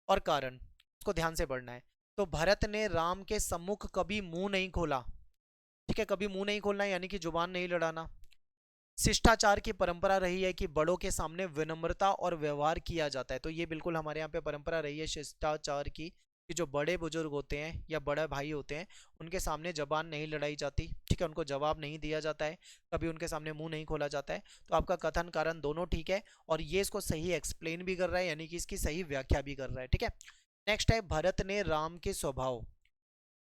और कारण, इसको ध्यान से पढ़ना है। तो भरत ने राम के सम्मुख कभी मुंह नहीं खोला, ठीक है, कभी मुंह नहीं खोलना यानी कि जुबान नहीं लड़ाना। शिष्टाचार की परंपरा रही है कि बड़ों के सामने विनम्रता और व्यवहार किया जाता है, तो ये बिल्कुल हमारे यहाँ पे परंपरा रही है शिष्टाचार की, कि जो बड़े बुजुर्ग होते हैं या बड़े भाई होते हैं उनके सामने जबान नहीं लड़ाई जाती, ठीक है, उनको जवाब नहीं दिया जाता है, कभी उनके सामने मुंह नहीं खोला जाता है। तो आपका कथन कारण दोनों ठीक है, और ये इसको सही एक्सप्लेन भी कर रहा है, यानी कि इसकी सही व्याख्या भी कर रहा है। ठीक है, नेक्स्ट है भरत ने राम के स्वभाव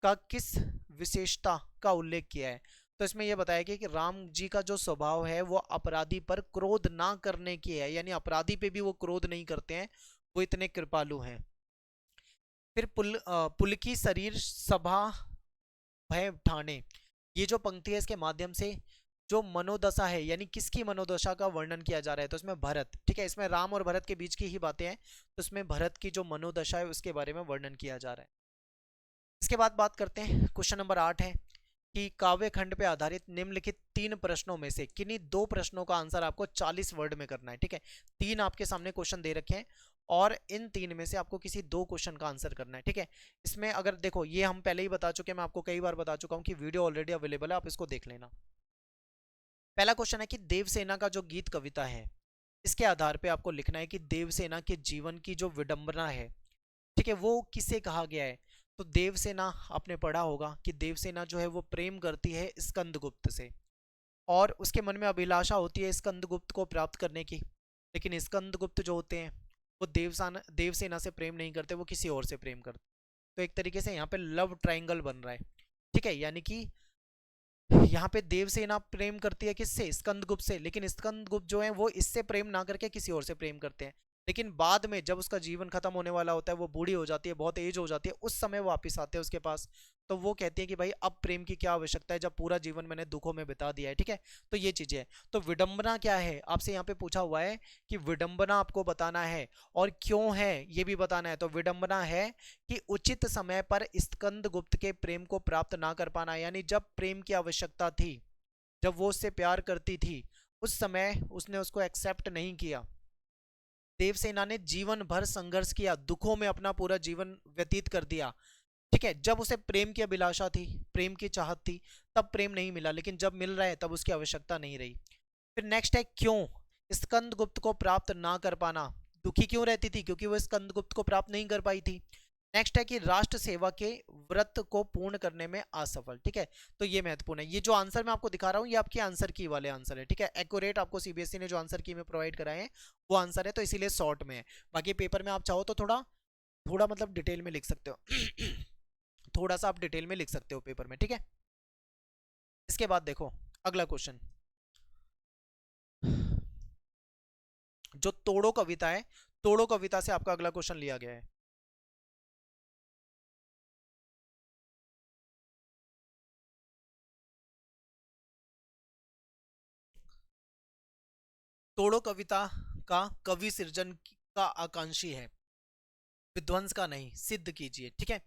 का किस विशेषता का उल्लेख किया है। तो इसमें यह बताया गया कि राम जी का जो स्वभाव है वो अपराधी पर क्रोध ना करने की है, यानी अपराधी पे भी वो क्रोध नहीं करते हैं, वो इतने कृपालु हैं। फिर पुलकी शरीर सभा भय ठाणे, ये जो पंक्ति है इसके माध्यम से जो मनोदशा है, यानी किसकी मनोदशा का वर्णन किया जा रहा है। तो इसमें भरत, ठीक है, इसमें राम और भरत के बीच की ही बातें हैं, तो इसमें भरत की जो मनोदशा है उसके बारे में वर्णन किया जा रहा है। इसके बाद बात करते हैं, क्वेश्चन नंबर 8 है कि काव्य खंड पे आधारित निम्नलिखित 3 प्रश्नों में से किन्हीं 2 प्रश्नों का आंसर आपको 40 वर्ड में करना है। ठीक है, 3 आपके सामने क्वेश्चन दे रखे हैं और इन 3 में से आपको किसी 2 क्वेश्चन का आंसर करना है। ठीक है, इसमें अगर देखो ये हम पहले ही बता चुके हैं, मैं आपको कई बार बता चुका हूं कि वीडियो ऑलरेडी अवेलेबल है, आप इसको देख लेना। पहला क्वेश्चन है कि देवसेना का जो गीत कविता है इसके आधार पे आपको लिखना है कि देवसेना के जीवन की जो विडंबना है, ठीक है, वो किसे कहा गया है। तो देवसेना, आपने पढ़ा होगा कि देवसेना जो है वो प्रेम करती है स्कंदगुप्त से, और उसके मन में अभिलाषा होती है स्कंदगुप्त को प्राप्त करने की। लेकिन स्कंदगुप्त जो होते हैं वो देवसेना से प्रेम नहीं करते, वो किसी और से प्रेम करते। तो एक तरीके से यहाँ पे लव ट्रायंगल बन रहा है, ठीक है। यानी कि यहाँ पे देवसेना प्रेम करती है किससे, स्कंदगुप्त से, लेकिन स्कंदगुप्त जो है वो इससे प्रेम ना करके किसी और से प्रेम करते हैं। लेकिन बाद में जब उसका जीवन खत्म होने वाला होता है, वो बूढ़ी हो जाती है, बहुत एज हो जाती है, उस समय वो वापिस आते हैं उसके पास। तो वो कहती है कि भाई अब प्रेम की क्या आवश्यकता है, जब पूरा जीवन मैंने दुखों में बिता दिया है, ठीक है। तो ये चीजें है। तो विडंबना क्या है, आपसे यहाँ पे पूछा हुआ है कि विडंबना आपको बताना है, और क्यों है ये भी बताना है। तो विडंबना है कि उचित समय पर स्कंदगुप्त के प्रेम को प्राप्त ना कर पाना, यानी जब प्रेम की आवश्यकता थी, जब वो उससे प्यार करती थी, उस समय उसने उसको एक्सेप्ट नहीं किया। देवसेना ने जीवन भर संघर्ष किया, दुखों में अपना पूरा जीवन व्यतीत कर दिया, ठीक है। जब उसे प्रेम की अभिलाषा थी, प्रेम की चाहत थी, तब प्रेम नहीं मिला, लेकिन जब मिल रहा है तब उसकी आवश्यकता नहीं रही। फिर नेक्स्ट है क्यों, स्कंदगुप्त को प्राप्त ना कर पाना, दुखी क्यों रहती थी, क्योंकि वो स्कंदगुप्त को प्राप्त नहीं कर पाई थी। नेक्स्ट है कि राष्ट्र सेवा के व्रत को पूर्ण करने में असफल, ठीक है। तो ये महत्वपूर्ण है। ये जो आंसर मैं आपको दिखा रहा हूँ ये आपके आंसर की वाले आंसर है, ठीक है। एक्यूरेट आपको सीबीएसई ने जो आंसर की में प्रोवाइड कराए हैं वो आंसर है, तो इसीलिए शॉर्ट में है। बाकी पेपर में आप चाहो तो थोड़ा थोड़ा मतलब डिटेल में लिख सकते हो थोड़ा सा आप डिटेल में लिख सकते हो पेपर में, ठीक है। इसके बाद देखो अगला क्वेश्चन, जो तोड़ो कविता है, तोड़ो कविता से आपका अगला क्वेश्चन लिया गया है। तोड़ो कविता का कवि सृजन का आकांक्षी है, विध्वंस का नहीं, सिद्ध कीजिए, ठीक है।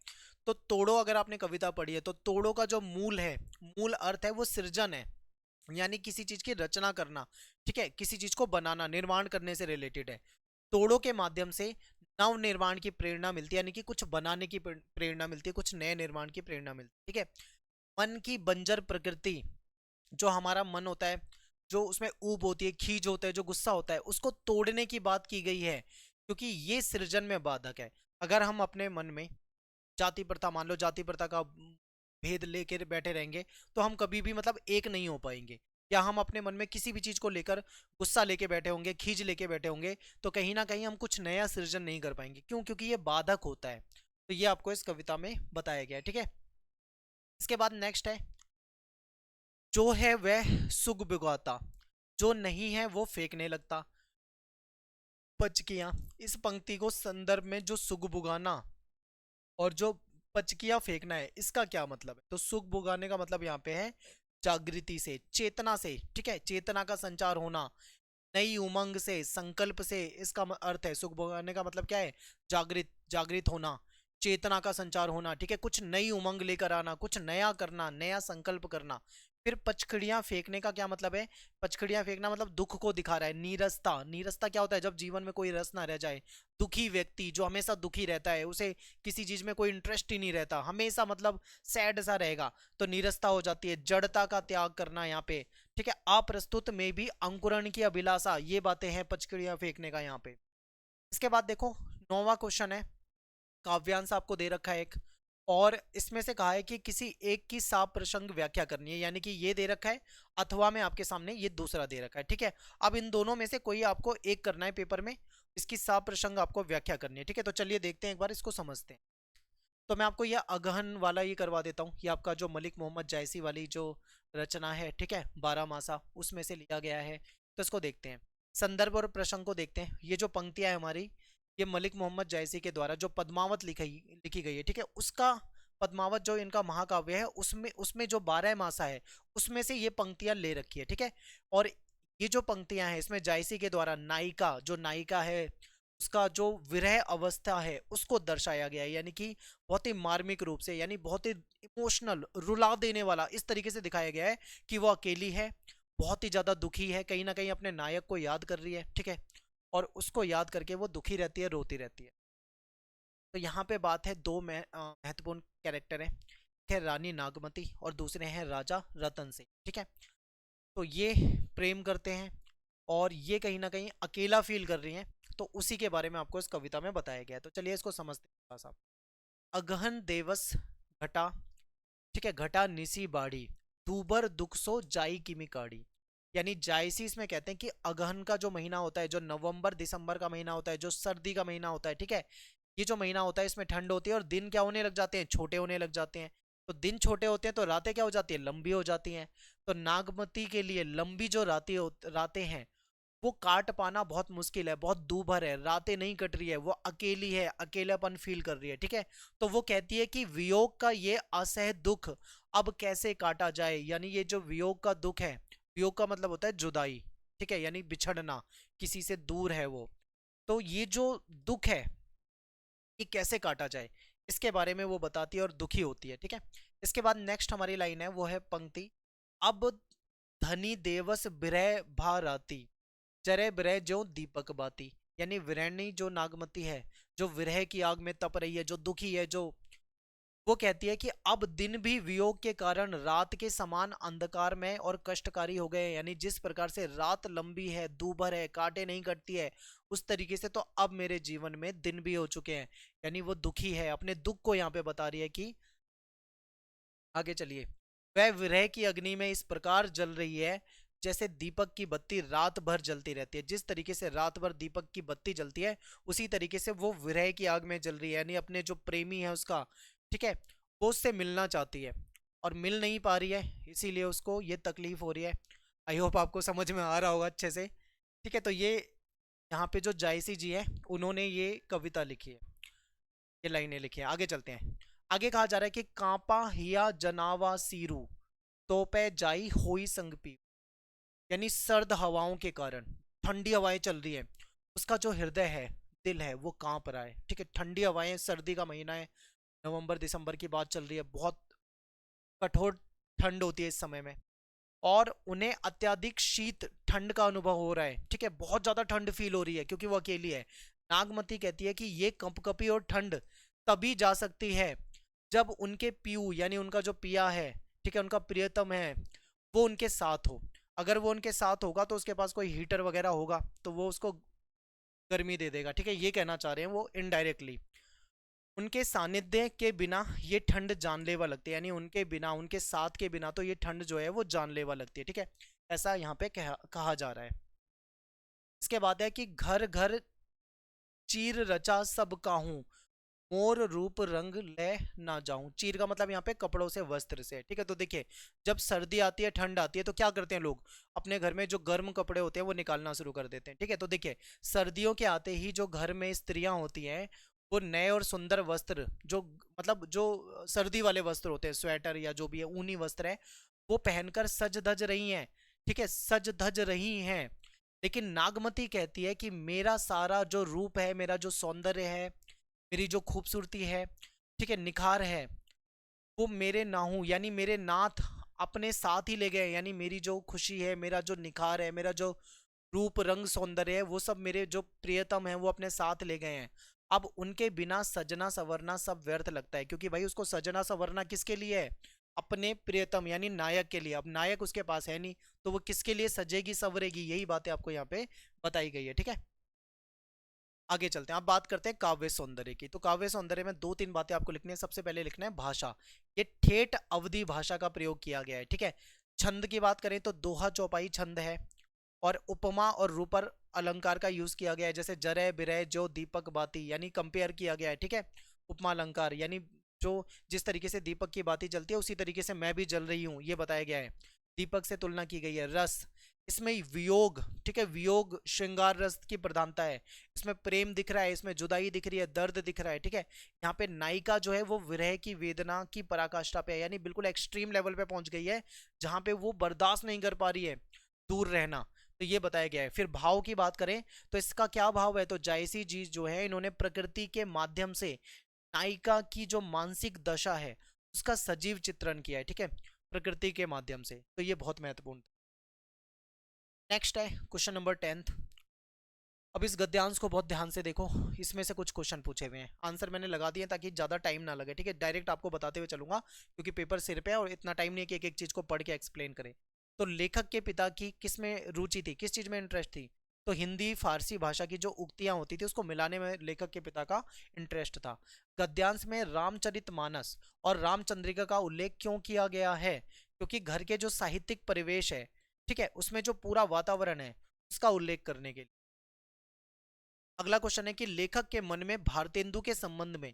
तो तोड़ो अगर आपने कविता पढ़ी है तो तोड़ो का जो मूल है, मूल अर्थ है वो सृजन है, यानी किसी चीज की रचना करना, ठीक है, किसी चीज को बनाना, निर्माण करने से रिलेटेड है। तोड़ो के माध्यम से नव निर्माण की प्रेरणा मिलती है, यानी कि कुछ बनाने की प्रेरणा मिलती है, कुछ नए निर्माण की प्रेरणा मिलती है, ठीक है। मन की बंजर प्रकृति, जो हमारा मन होता है, जो उसमें ऊब होती है, खीज होता है, जो गुस्सा होता है, उसको तोड़ने की बात की गई है, क्योंकि ये सृजन में बाधक है। अगर हम अपने मन में जाति प्रथा, मान लो जाति प्रथा का भेद लेकर बैठे रहेंगे, तो हम कभी भी मतलब एक नहीं हो पाएंगे। या हम अपने मन में किसी भी चीज को लेकर गुस्सा लेके बैठे होंगे, खींच लेके बैठे होंगे, तो कहीं ना कहीं हम कुछ नया सृजन नहीं कर पाएंगे। क्यों, क्योंकि ये बाधक होता है। तो ये आपको इस कविता में बताया गया है, ठीक है। इसके बाद नेक्स्ट है, जो है वह सुग बुगाता, जो नहीं है वो फेंकने लगता। पचकियां, इस पंक्ति को संदर्भ में जो सुग बुगाना और जो पचकिया फेंकना है, इसका क्या मतलब है। तो सुख भुगाने का मतलब यहाँ पे है जागृति से, चेतना से, ठीक है, चेतना का संचार होना, नई उमंग से, संकल्प से, इसका अर्थ है। सुख भुगाने का मतलब क्या है, जागृत, जागृत होना, चेतना का संचार होना, ठीक है, कुछ नई उमंग लेकर आना, कुछ नया करना, नया संकल्प करना। फिर पचखड़ियां फेंकने का क्या मतलब है, पचखड़ियां फेंकना मतलब दुख को दिखा रहा है। नीरसता, नीरसता क्या होता है, जब जीवन में कोई रस ना रह जाए। दुखी व्यक्ति जो हमेशा दुखी रहता है, उसे किसी चीज में कोई इंटरेस्ट ही नहीं रहता, हमेशा मतलब सैड सा रहेगा, तो नीरसता हो जाती है। जड़ता का त्याग करना यहाँ पे, ठीक है। अप्रस्तुत में भी अंकुरण की अभिलाषा, ये बातें हैं पचकड़ियां फेंकने का यहाँ पे। इसके बाद देखो 9वां क्वेश्चन है, काव्यांश आपको दे रखा है एक, और इसमें से कहा है कि किसी एक की साप प्रसंग व्याख्या करनी है, यानी कि ये दे रखा है, अथवा में आपके सामने ये दूसरा दे रखा है, ठीक है। अब इन दोनों में से कोई आपको एक करना है पेपर में, इसकी साप प्रसंग आपको व्याख्या करनी है, ठीक है। तो चलिए देखते हैं, एक बार इसको समझते हैं। तो मैं आपको यह अगहन वाला ये करवा देता हूँ, ये आपका जो मलिक मोहम्मद जायसी वाली जो रचना है, ठीक है, 12 मासा, उसमें से लिया गया है। तो इसको देखते हैं, संदर्भ और प्रसंग को देखते हैं। ये जो पंक्तियां है हमारी, ये मलिक मोहम्मद जायसी के द्वारा जो पद्मावत लिखी गई है, ठीक है, उसका पद्मावत जो इनका महाकाव्य है, उसमें उसमें जो 12 मासा है, उसमें से ये पंक्तियां ले रखी है, ठीक है। और ये जो पंक्तियां हैं इसमें जायसी के द्वारा नायिका, जो नायिका है उसका जो विरह अवस्था है उसको दर्शाया गया है, यानी कि बहुत ही मार्मिक रूप से, यानी बहुत ही इमोशनल, रुला देने वाला इस तरीके से दिखाया गया है कि वो अकेली है, बहुत ही ज्यादा दुखी है, कहीं ना कहीं अपने नायक को याद कर रही है, ठीक है, और उसको याद करके वो दुखी रहती है, रोती रहती है। तो यहाँ पे बात है, दो महत्वपूर्ण कैरेक्टर है, एक है रानी नागमती और दूसरे हैं राजा रतन सिंह, ठीक है। तो ये प्रेम करते हैं, और ये कहीं ना कहीं अकेला फील कर रही हैं। तो उसी के बारे में आपको इस कविता में बताया गया है। तो चलिए इसको समझते हैं थोड़ा सा। अगहन देवस घटा, ठीक है, घटा निसी बाड़ी, दूबर दुख सो जाई किमी काड़ी। यानी जायसी इसमें कहते हैं कि अगहन का जो महीना होता है, जो नवंबर दिसंबर का महीना होता है, जो सर्दी का महीना होता है, ठीक है, ये जो महीना होता है इसमें ठंड होती है और दिन क्या होने लग जाते हैं, छोटे होने लग जाते हैं। तो दिन छोटे होते हैं तो रातें क्या हो जाती है, लंबी हो जाती हैं। तो नागमती के लिए लंबी जो रातें हैं वो काट पाना बहुत मुश्किल है, बहुत दूभर है, रातें नहीं कट रही है, वो अकेली है, अकेलापन फील कर रही है, ठीक है। तो वो कहती है कि वियोग का ये असह दुख अब कैसे काटा जाए। यानी ये जो वियोग का दुख है, वियोग का मतलब होता है जुदाई, ठीक है, यानी बिछड़ना, किसी से दूर है वो। तो ये जो दुख है ये कैसे काटा जाए, इसके बारे में वो बताती है और दुखी होती है, ठीक है। इसके बाद नेक्स्ट हमारी लाइन है वो है पंक्ति, अब धनी देवस बिरह भा राती, जरे विरह जो दीपक बाती। यानी विरहणी जो नागमती है, जो विरह की आग में तप रही है, जो दुखी है, जो वो कहती है कि अब दिन भी वियोग के कारण रात के समान अंधकार में और कष्टकारी हो गए। यानी जिस प्रकार से रात लंबी है, दूभर है, काटे नहीं कटती है, उस तरीके से तो अब मेरे जीवन में दिन भी हो चुके हैं। यानी वो दुखी है, अपने दुख को यहाँ पे बता रही है कि आगे चलिए, वह विरह की अग्नि में इस प्रकार जल रही है जैसे दीपक की बत्ती रात भर जलती रहती है। जिस तरीके से रात भर दीपक की बत्ती जलती है उसी तरीके से वो विरह की आग में जल रही है। यानी अपने जो प्रेमी है उसका, ठीक है, वो उससे मिलना चाहती है और मिल नहीं पा रही है, इसीलिए उसको ये तकलीफ हो रही है। आई होप आपको समझ में आ रहा होगा अच्छे से, ठीक है। तो ये यहाँ पे जो जायसी जी है उन्होंने ये कविता लिखी है, ये लाइनें लिखी है। आगे चलते हैं। आगे कहा जा रहा है कि कांपा हिया जनावा सीरू, तोपे जाई होई संग पी। यानी सर्द हवाओं के कारण, ठंडी हवाएं चल रही है, उसका जो हृदय है, दिल है, वो कांप रहा है, ठीक है। ठंडी हवाएं, सर्दी का महीना है, नवंबर दिसंबर की बात चल रही है, बहुत कठोर ठंड होती है इस समय में, और उन्हें अत्यधिक शीत ठंड का अनुभव हो रहा है, ठीक है, बहुत ज्यादा ठंड फील हो रही है क्योंकि वो अकेली है। नागमती कहती है कि ये कंपकपी और ठंड तभी जा सकती है जब उनके पीयू यानी उनका जो पिया है, ठीक है, उनका प्रियतम है, वो उनके साथ हो। अगर वो उनके साथ होगा तो उसके पास कोई हीटर वगैरह होगा तो वो उसको गर्मी दे देगा, ठीक है, ये कहना चाह रहे हैं वो इनडायरेक्टली। उनके सानिध्य के बिना ये ठंड जानलेवा लगती है, यानी उनके बिना, उनके साथ के बिना तो ये ठंड जो है वो जानलेवा लगती है, ठीक है। ऐसा यहाँ पे कहा जा रहा है। इसके बाद है कि घर घर चीर रचा सब काहूं, मोर रूप रंग ले ना जाऊं। चीर का मतलब यहाँ पे कपड़ों से, वस्त्र से, ठीक है। तो देखिए, जब सर्दी आती है, ठंड आती है, तो क्या करते हैं लोग, अपने घर में जो गर्म कपड़े होते हैं वो निकालना शुरू कर देते हैं, ठीक है। तो देखिए, सर्दियों के आते ही जो घर में स्त्रियां होती हैं वो नए और सुंदर वस्त्र, जो मतलब जो सर्दी वाले वस्त्र होते हैं, स्वेटर या जो भी है ऊनी वस्त्र है, वो पहनकर सज धज रही हैं, ठीक है, सज धज रही हैं। लेकिन नागमती कहती है कि मेरा सारा जो रूप है, मेरा जो सौंदर्य है, मेरी जो खूबसूरती है, ठीक है, निखार है, वो मेरे नाहू यानी मेरे नाथ अपने साथ ही ले गए। यानी मेरी जो खुशी है, मेरा जो निखार है, मेरा जो रूप रंग सौंदर्य है, वो सब मेरे जो प्रियतम है वो अपने साथ ले गए हैं। अब उनके बिना सजना संवरना सब व्यर्थ लगता है, क्योंकि भाई उसको सजना संवरना किसके लिए है, अपने प्रियतम यानी नायक के लिए। अब नायक उसके पास है नहीं तो वो किसके लिए सजेगी संवरेगी, यही बातें आपको यहाँ पे बताई गई है, ठीक है। आगे चलते हैं, आप बात करते हैं काव्य सौंदर्य की। तो काव्य सौंदर्य में दो तीन बातें आपको लिखनी है। सबसे पहले लिखना है भाषा, ये ठेठ अवधि भाषा का प्रयोग किया गया है, ठीक है। छंद की बात करें तो दोहा चौपाई छंद है, और उपमा और रूपर अलंकार का यूज किया गया है, जैसे जरे बिरह जो दीपक बाती, यानी कंपेयर किया गया है, ठीक है। उपमा अलंकार यानी जो जिस तरीके से दीपक की बाती जलती है उसी तरीके से मैं भी जल रही हूँ, ये बताया गया है। दीपक से तुलना की गई है। रस, इसमें वियोग, ठीक है, वियोग श्रृंगार रस की प्रधानता है। इसमें प्रेम दिख रहा है, इसमें जुदाई दिख रही है, दर्द दिख रहा है, ठीक है। यहाँ पे नायिका जो है वो विरह की वेदना की पराकाष्ठा पे है, यानी बिल्कुल एक्सट्रीम लेवल पे पहुंच गई है, जहां पे वो बर्दाश्त नहीं कर पा रही है दूर रहना। तो ये बताया गया है। फिर भाव की बात करें तो इसका क्या भाव है, तो जायसी जी जो है इन्होंने प्रकृति के माध्यम से नायिका की जो मानसिक दशा है उसका सजीव चित्रण किया है, ठीक है, प्रकृति के माध्यम से। तो ये बहुत महत्वपूर्ण। नेक्स्ट है क्वेश्चन नंबर 10th। अब इस गद्यांश को बहुत ध्यान से देखो, इसमें से कुछ क्वेश्चन पूछे हुए हैं, आंसर मैंने लगा दिए ताकि ज्यादा टाइम ना लगे, ठीक है। डायरेक्ट आपको बताते हुए चलूंगा क्योंकि पेपर सिर पे है और इतना टाइम नहीं है कि एक एक चीज को पढ़ के एक्सप्लेन करें। तो लेखक के पिता की किस में रुचि थी, किस चीज में इंटरेस्ट थी, तो हिंदी फारसी भाषा की जो उक्तियां होती थी उसको मिलाने में लेखक के पिता का इंटरेस्ट था। गद्यांश में रामचरितमानस और रामचंद्रिका का उल्लेख क्यों किया गया है, क्योंकि घर के जो साहित्यिक परिवेश है, ठीक है, उसमें जो पूरा वातावरण है उसका उल्लेख करने के लिए। अगला क्वेश्चन है कि लेखक के मन में भारतेंदु के संबंध में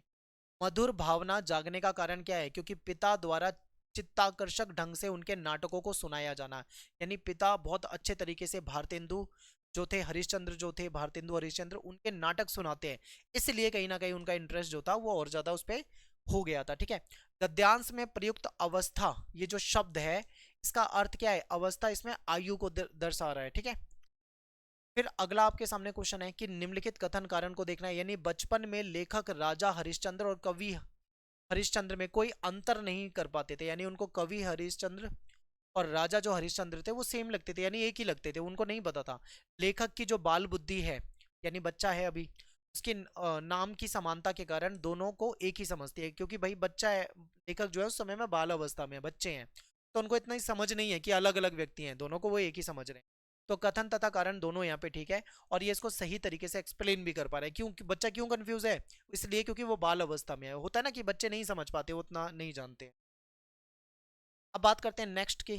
मधुर भावना जागने का कारण क्या है, क्योंकि पिता द्वारा चित्ताकर्षक ढंग से उनके नाटकों को सुनाया जाना, यानी पिता बहुत अच्छे तरीके से भारतेंदु जो थे, हरिश्चंद्र जो थे, भारतेंदु हरिश्चंद्र, उनके नाटक सुनाते हैं, इसलिए कहीं ना कहीं उनका इंटरेस्ट जो था वो और ज्यादा उस पर हो गया था। ठीक है, गद्यांश में प्रयुक्त अवस्था, ये जो शब्द है इसका अर्थ क्या है, अवस्था इसमें आयु को दर्शा रहा है। ठीक है, फिर अगला आपके सामने क्वेश्चन है कि निम्नलिखित कथन कारण को देखना है, यानी बचपन में लेखक राजा हरिश्चंद्र और कवि हरिश्चंद्र में कोई अंतर नहीं कर पाते थे, यानी उनको कवि हरिश्चंद्र और राजा जो हरिश्चंद्र थे वो सेम लगते थे, यानी एक ही लगते थे, उनको नहीं पता था। लेखक की जो बाल बुद्धि है, यानी बच्चा है अभी, उसकी नाम की समानता के कारण दोनों को एक ही समझती है, क्योंकि भाई बच्चा है, लेखक जो है उस समय में बाल अवस्था में बच्चे हैं, तो उनको इतना ही समझ नहीं है कि अलग अलग व्यक्ति हैं, दोनों को वो एक ही समझ रहे हैं। तो कथन तथा कारण दोनों यहाँ पे ठीक है, और ये इसको सही तरीके से एक्सप्लेन भी कर पा रहे हैं। क्यों बच्चा क्यों कंफ्यूज है, इसलिए क्योंकि वो बाल अवस्था में है। होता है ना कि बच्चे नहीं समझ पाते, वो उतना नहीं जानते। अब बात करते हैं नेक्स्ट की।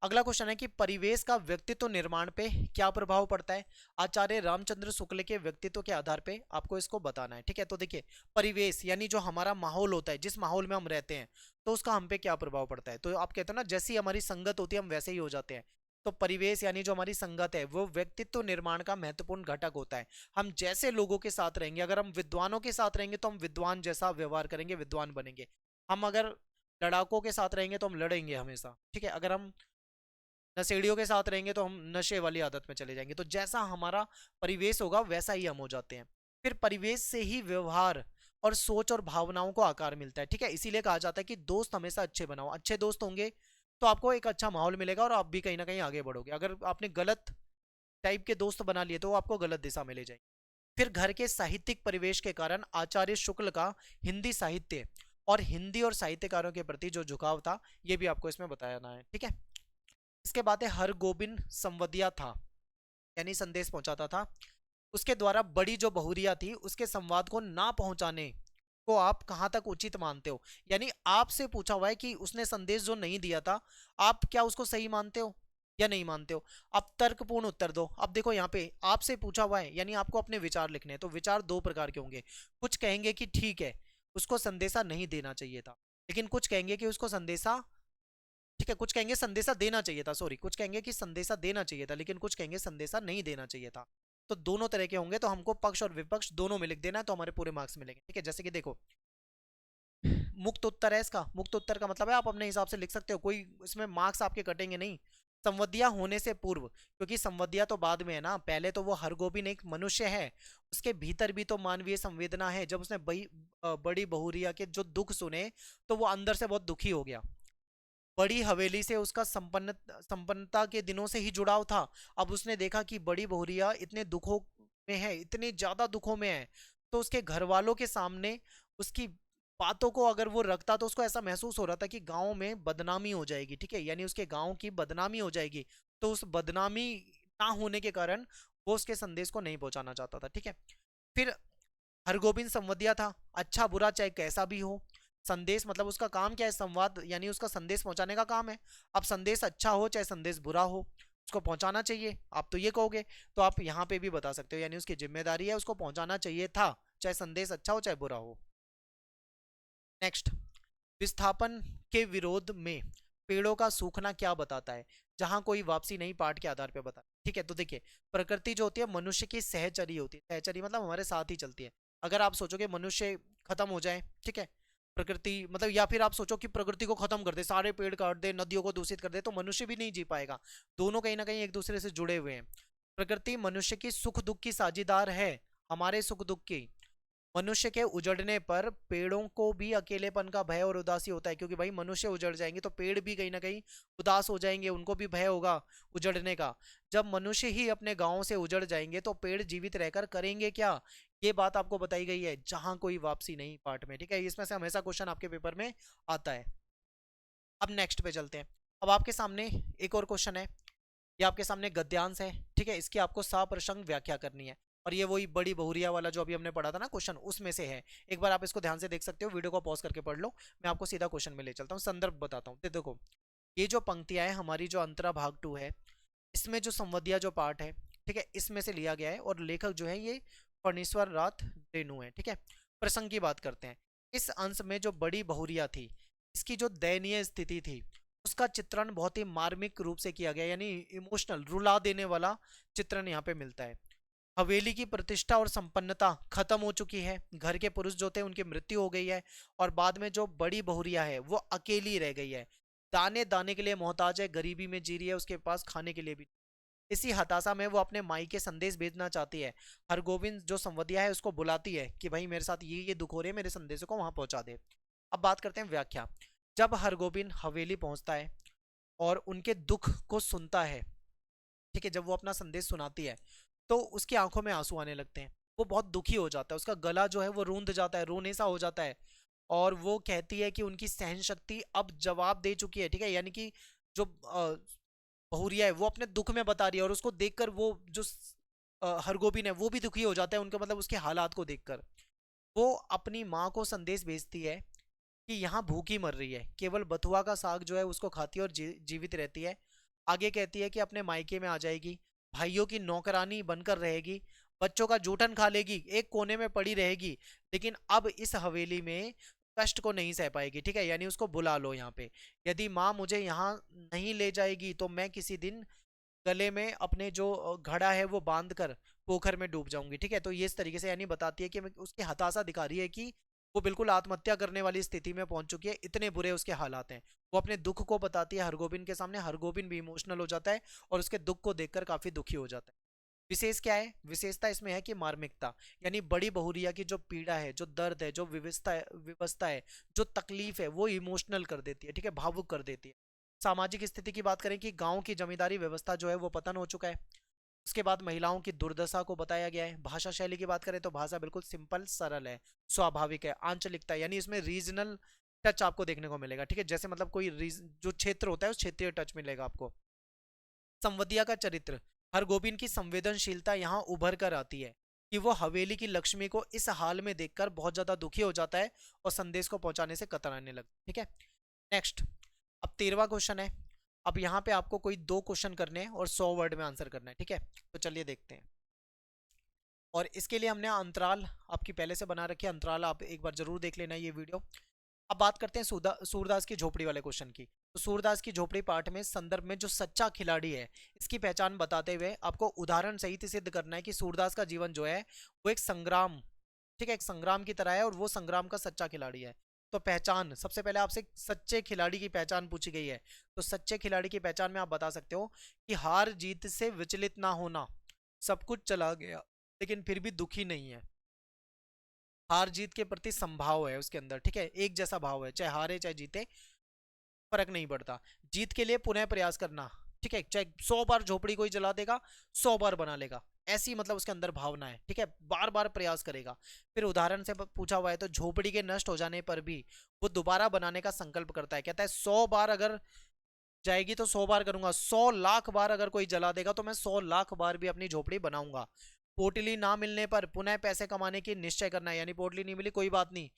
अगला क्वेश्चन है कि परिवेश का व्यक्तित्व निर्माण पे क्या प्रभाव पड़ता है, आचार्य रामचंद्र शुक्ल के व्यक्तित्व के आधार पे आपको इसको बताना है। ठीक है, तो देखिए परिवेश यानी जो हमारा माहौल होता है, जिस माहौल में हम रहते हैं, तो उसका हम पे क्या प्रभाव पड़ता है। तो आप कहते हो ना जैसी हमारी संगत होती है हम वैसे ही हो जाते हैं, तो परिवेश यानी जो हमारी संगत है वो व्यक्तित्व निर्माण का महत्वपूर्ण घटक होता है। हम जैसे लोगों के साथ रहेंगे, अगर हम विद्वानों के साथ रहेंगे तो हम विद्वान जैसा व्यवहार करेंगे, विद्वान बनेंगे। हम अगर लड़ाकों के साथ रहेंगे तो हम लड़ेंगे हमेशा। ठीक है, अगर हम नशेड़ियों के साथ रहेंगे तो हम नशे वाली आदत में चले जाएंगे। तो जैसा हमारा परिवेश होगा वैसा ही हम हो जाते हैं। फिर परिवेश से ही व्यवहार और सोच और भावनाओं को आकार मिलता है। ठीक है, इसीलिए कहा जाता है कि दोस्त हमेशा अच्छे बनाओ, अच्छे दोस्त होंगे तो आपको एक अच्छा माहौल मिलेगा और आप भी कहीं ना कहीं आगे बढ़ोगे। अगर आपने गलत टाइप के दोस्त बना लिए तो वो आपको गलत दिशा में ले जाएंगे। फिर घर के साहित्यिक परिवेश के कारण आचार्य शुक्ल का हिंदी साहित्य और हिंदी और साहित्यकारों के प्रति जो झुकाव था ये भी आपको इसमें बताना है। ठीक है, इसके बाद है हरगोबिंद संवदिया था, यानी संदेश पहुंचाता था, उसके द्वारा बड़ी जो बहुरिया थी उसके संवाद को ना पहुंचाने को आप कहां तक उचित मानते हो, यानी आपसे पूछा हुआ है कि उसने संदेश जो नहीं दिया था, आप क्या उसको सही मानते हो या नहीं मानते हो। आप तर्कपूर्ण उत्तर दो। अब देखो यहाँ पे आपसे पूछा हुआ है, यानी आपको अपने विचार लिखने हैं, तो विचार दो प्रकार के होंगे। कुछ कहेंगे कि ठीक है उसको संदेशा नहीं देना चाहिए था, लेकिन कुछ कहेंगे कि उसको संदेशा, ठीक है, कुछ कहेंगे संदेशा देना चाहिए था, सॉरी, कुछ कहेंगे कि संदेशा देना चाहिए था, लेकिन कुछ कहेंगे संदेशा नहीं देना चाहिए था। तो दोनों तरह के होंगे, तो हमको पक्ष और विपक्ष दोनों में लिख देना है, तो हमारे पूरे मार्क्स मिलेंगे। ठीक है, जैसे कि देखो मुक्त उत्तर है, इसका मुक्त उत्तर का मतलब है आप अपने हिसाब से लिख सकते हो, कोई इसमें मार्क्स आपके कटेंगे नहीं। संवदिया होने से पूर्व, क्योंकि संवदिया तो बाद में है ना, पहले तो वो हरगोबिन एक मनुष्य है, उसके भीतर भी तो मानवीय संवेदना है। जब उसने बड़ी बहुरिया के जो दुख सुने तो वो अंदर से बहुत दुखी हो गया। बड़ी हवेली से उसका संपन्नता के दिनों से ही जुड़ाव था। अब उसने देखा कि बड़ी बहुरिया इतने दुखों में है, इतने ज्यादा दुखों में है, तो उसके घर वालों के सामने उसकी बातों को अगर वो रखता तो उसको ऐसा महसूस हो रहा था कि गांव में बदनामी हो जाएगी। ठीक है, यानी उसके गांव की बदनामी हो जाएगी, तो उस बदनामी ना होने के कारण वो उसके संदेश को नहीं पहुंचाना चाहता था। ठीक है, फिर हरगोबिंद संवदिया था, अच्छा बुरा चाहे कैसा भी हो, संदेश मतलब उसका काम क्या है, संवाद, यानी उसका संदेश पहुंचाने का काम है। अब संदेश अच्छा हो चाहे संदेश बुरा हो उसको पहुंचाना चाहिए, आप तो ये कहोगे, तो आप यहाँ पे भी बता सकते हो, यानी उसकी जिम्मेदारी है, उसको पहुंचाना चाहिए था, चाहे संदेश अच्छा हो चाहे बुरा हो। नेक्स्ट, विस्थापन के विरोध में पेड़ों का सूखना क्या बताता है, जहां कोई वापसी नहीं, पाठ के आधार पे बता। ठीक है, तो देखिए प्रकृति जो होती है मनुष्य की सहचरी होती है, सहचरी मतलब हमारे साथ ही चलती है। अगर आप सोचोगे मनुष्य खत्म हो जाए, ठीक है, प्रकृति मतलब, या फिर आप सोचो कि प्रकृति को खत्म कर दे, सारे पेड़ काट दे, नदियों को दूषित कर दे, तो मनुष्य भी नहीं जी पाएगा। दोनों कहीं ना कहीं एक दूसरे से जुड़े हुए हैं। प्रकृति मनुष्य की सुख दुख की साझीदार है, हमारे सुख दुख की। मनुष्य के उजड़ने पर पेड़ों को भी अकेलेपन का भय और उदासी होता है, क्योंकि भाई मनुष्य उजड़ जाएंगे तो पेड़ भी कहीं ना कहीं उदास हो जाएंगे, उनको भी भय होगा उजड़ने का। जब मनुष्य ही अपने गांव से उजड़ जाएंगे तो पेड़ जीवित रहकर करेंगे क्या, ये बात आपको बताई गई है, जहां कोई वापसी नहीं, पार्ट में। ठीक है, इसमें से हमेशा क्वेश्चन आपके पेपर में आता है। अब नेक्स्ट पे चलते हैं। अब आपके सामने एक और क्वेश्चन है, ये आपके सामने गद्यांश है, ठीक है, इसकी आपको सप्रसंग व्याख्या करनी है। और ये वही बड़ी बहुरिया वाला जो अभी हमने पढ़ा था ना क्वेश्चन, उसमें से है। एक बार आप इसको ध्यान से देख सकते हो, वीडियो को पॉज करके पढ़ लो, मैं आपको सीधा क्वेश्चन में ले चलता हूँ, संदर्भ बताता हूँ। देखो ये जो पंक्तियां है हमारी, जो अंतरा भाग 2 है, इसमें जो संवदिया जो पार्ट है, ठीक है, इसमें से लिया गया है। और लेखक जो है ये फणीश्वर रात रेणु है, ठीक है। प्रसंग की बात करते हैं। इस अंश में जो बड़ी बहुरिया थी, इसकी जो दयनीय स्थिति थी, उसका चित्रण बहुत ही मार्मिक रूप से किया गया, यानी इमोशनल, रुला देने वाला चित्रण यहाँ पे मिलता है। हवेली की प्रतिष्ठा और संपन्नता खत्म हो चुकी है, घर के पुरुष जो थे उनकी मृत्यु हो गई है, और बाद में जो बड़ी बहुरिया है वो अकेली रह गई है, दाने दाने के लिए मोहताज है, गरीबी में जी रही है, उसके पास खाने के लिए भी। इसी हताशा में वो अपने माई के संदेश भेजना चाहती है। हरगोविंद जो संवदिया है उसको बुलाती है कि भाई मेरे साथ ये दुख हो रहे हैं, मेरे संदेशों को वहां पहुंचा दे। अब बात करते हैं व्याख्या। जब हरगोविंद हवेली पहुंचता है और उनके दुख को सुनता है, ठीक है, जब वो अपना संदेश सुनाती है तो उसकी आंखों में आंसू आने लगते हैं, वो बहुत दुखी हो जाता है, उसका गला जो है वो रूंध जाता है, रोने सा हो जाता है। और वो कहती है कि उनकी सहन शक्ति अब जवाब दे चुकी है, ठीक है, यानी कि जो बहुरिया है वो अपने दुख में बता रही है, और उसको देखकर वो जो हरगोबिन है वो भी दुखी हो जाता है उनका, मतलब उसके हालात को देखकर। वो अपनी माँ को संदेश भेजती है कि यहाँ भूखी मर रही है, केवल बथुआ का साग जो है उसको खाती है और जीवित रहती है। आगे कहती है कि अपने मायके में आ जाएगी, भाइयों की नौकरानी बनकर रहेगी, बच्चों का जूठन खा लेगी, एक कोने में पड़ी रहेगी, लेकिन अब इस हवेली में कष्ट को नहीं सह पाएगी, ठीक है, यानी उसको बुला लो यहाँ पे। यदि माँ मुझे यहाँ नहीं ले जाएगी तो मैं किसी दिन गले में अपने जो घड़ा है वो बांध कर पोखर में डूब जाऊंगी, ठीक है। तो ये इस तरीके से यानी बताती है कि उसकी हताशा दिखा रही है कि वो बिल्कुल आत्महत्या करने वाली स्थिति में पहुंच चुकी है, इतने बुरे उसके हालात हैं। वो अपने दुख को बताती है हरगोबिन के सामने, हरगोबिन भी इमोशनल हो जाता है और उसके दुख को देखकर काफी दुखी हो जाता है। विशेष क्या है, विशेषता इसमें है कि मार्मिकता, यानी बड़ी बहुरिया की जो पीड़ा है, जो दर्द है, जो विवस्था है, जो तकलीफ है, वो इमोशनल कर देती है, ठीक है, भावुक कर देती है। सामाजिक स्थिति की बात करें कि गांव की जमींदारी व्यवस्था जो है वो पतन हो चुका है। उसके बाद महिलाओं की दुर्दशा को बताया गया है। भाषा शैली की बात करें तो भाषा बिल्कुल सिंपल सरल है, स्वाभाविक है, आंचलिकता, यानी इसमें रीजनल टच आपको देखने को मिलेगा, ठीक है, जैसे मतलब कोई जो क्षेत्र होता है उस क्षेत्रीय टच मिलेगा आपको। संवदिया का चरित्र, हरगोबिंद की संवेदनशीलता यहाँ उभर कर आती है कि वो हवेली की लक्ष्मी को इस हाल में देखकर बहुत ज्यादा दुखी हो जाता है और संदेश को पहुंचाने से कतराने लगता है, ठीक है। नेक्स्ट, अब 13वां क्वेश्चन है। अब यहाँ पे आपको कोई 2 क्वेश्चन करने हैं और 100 वर्ड में आंसर करना है, ठीक है। तो चलिए देखते हैं। और इसके लिए हमने अंतराल आपकी पहले से बना रखी है, अंतराल आप एक बार जरूर देख लेना ये वीडियो। अब बात करते हैं सूरदास की झोपड़ी वाले क्वेश्चन की। तो सूरदास की झोपड़ी पाठ में संदर्भ में जो सच्चा खिलाड़ी है इसकी पहचान बताते हुए आपको उदाहरण सहित सिद्ध करना है कि सूरदास का जीवन जो है वो एक संग्राम, ठीक है, एक संग्राम की तरह है और वो संग्राम का सच्चा खिलाड़ी है। तो पहचान, सबसे पहले आपसे सच्चे खिलाड़ी की पहचान पूछी गई है। तो सच्चे खिलाड़ी की पहचान में आप बता सकते हो कि हार जीत से विचलित ना होना, सब कुछ चला गया लेकिन फिर भी दुखी नहीं है, हार जीत के प्रति संभाव है उसके अंदर, ठीक है, एक जैसा भाव है, चाहे हारे चाहे जीते फर्क नहीं पड़ता। जीत के लिए पुनः प्रयास करना, ठीक है, चाहे 100 बार झोपड़ी कोई जला देगा 100 बार बना लेगा, ऐसी मतलब उसके अंदर भावना है, ठीक है, बार बार प्रयास करेगा। फिर उदाहरण से पूछा हुआ है तो झोपड़ी के नष्ट हो जाने पर भी वो दोबारा बनाने का संकल्प करता है, कहता है 100 बार अगर जाएगी तो 100 बार करूंगा, 100 लाख बार अगर कोई जला देगा तो मैं 100 लाख बार भी अपनी झोपड़ी बनाऊंगा। पोटली ना मिलने पर पुनः पैसे कमाने की निश्चय करना है, यानी पोटली नहीं मिली कोई बात नहीं,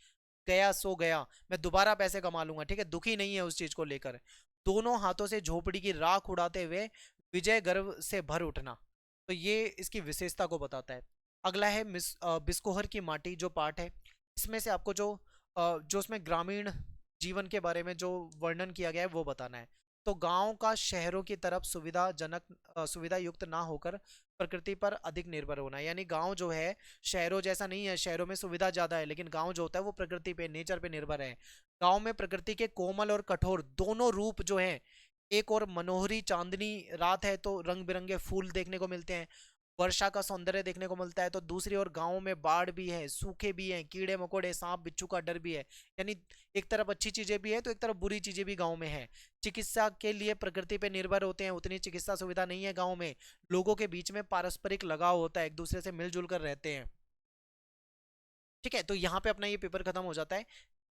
गया सो गया, मैं दोबारा पैसे कमा लूंगा, ठीक है, दुखी नहीं है उस चीज को लेकर। दोनों हाथों से झोपड़ी की राख उड़ाते हुए विजय गर्व से भर उठना, तो ये इसकी विशेषता को बताता है। अगला है बिस्कोहर की माटी जो पाठ है, इसमें से आपको जो उसमें ग्रामीण जीवन के बारे में जो वर्णन किया गया है वो बताना है। तो गांव का शहरों की तरफ सुविधा युक्त ना होकर प्रकृति पर अधिक निर्भर होना, यानी गांव जो है शहरों जैसा नहीं है, शहरों में सुविधा ज्यादा है लेकिन गांव जो होता है वो प्रकृति पे, नेचर पे निर्भर है। गांव में प्रकृति के कोमल और कठोर दोनों रूप जो है, एक और मनोहरी चांदनी रात है तो रंग बिरंगे फूल देखने को मिलते हैं, वर्षा का सौंदर्य देखने को मिलता है, तो दूसरी ओर गांव में बाढ़ भी है, सूखे भी हैं, कीड़े मकोड़े, सांप बिच्छू का डर भी है, यानी एक तरफ अच्छी चीजें भी है तो एक तरफ बुरी चीजें भी गांव में है। चिकित्सा के लिए प्रकृति पे निर्भर होते हैं, उतनी चिकित्सा सुविधा नहीं है गांव में। लोगों के बीच में पारस्परिक लगाव होता है, एक दूसरे से मिलजुल कर रहते हैं, ठीक है। तो यहाँ पे अपना ये पेपर खत्म हो जाता है।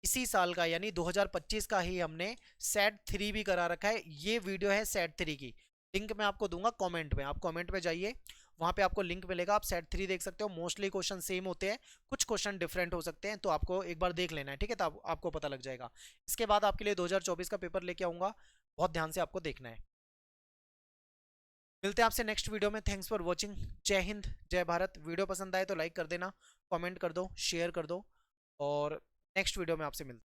इसी साल का यानी 2025 का ही हमने सेट 3 भी करा रखा है। ये वीडियो है सेट 3 की, लिंक मैं आपको दूंगा कमेंट में, आप कमेंट में जाइए, वहां पे आपको लिंक मिलेगा, आप सेट 3 देख सकते हो। मोस्टली क्वेश्चन सेम होते हैं, कुछ क्वेश्चन डिफरेंट हो सकते हैं, तो आपको एक बार देख लेना है, ठीक है, तो आपको पता लग जाएगा। इसके बाद आपके लिए 2024 का पेपर लेके आऊंगा, बहुत ध्यान से आपको देखना है। मिलते हैं आपसे नेक्स्ट वीडियो में। Thanks for watching. जय हिंद, जय भारत। वीडियो पसंद आए तो लाइक कर देना, कमेंट कर दो, शेयर कर दो, और नेक्स्ट वीडियो में आपसे मिलते हैं।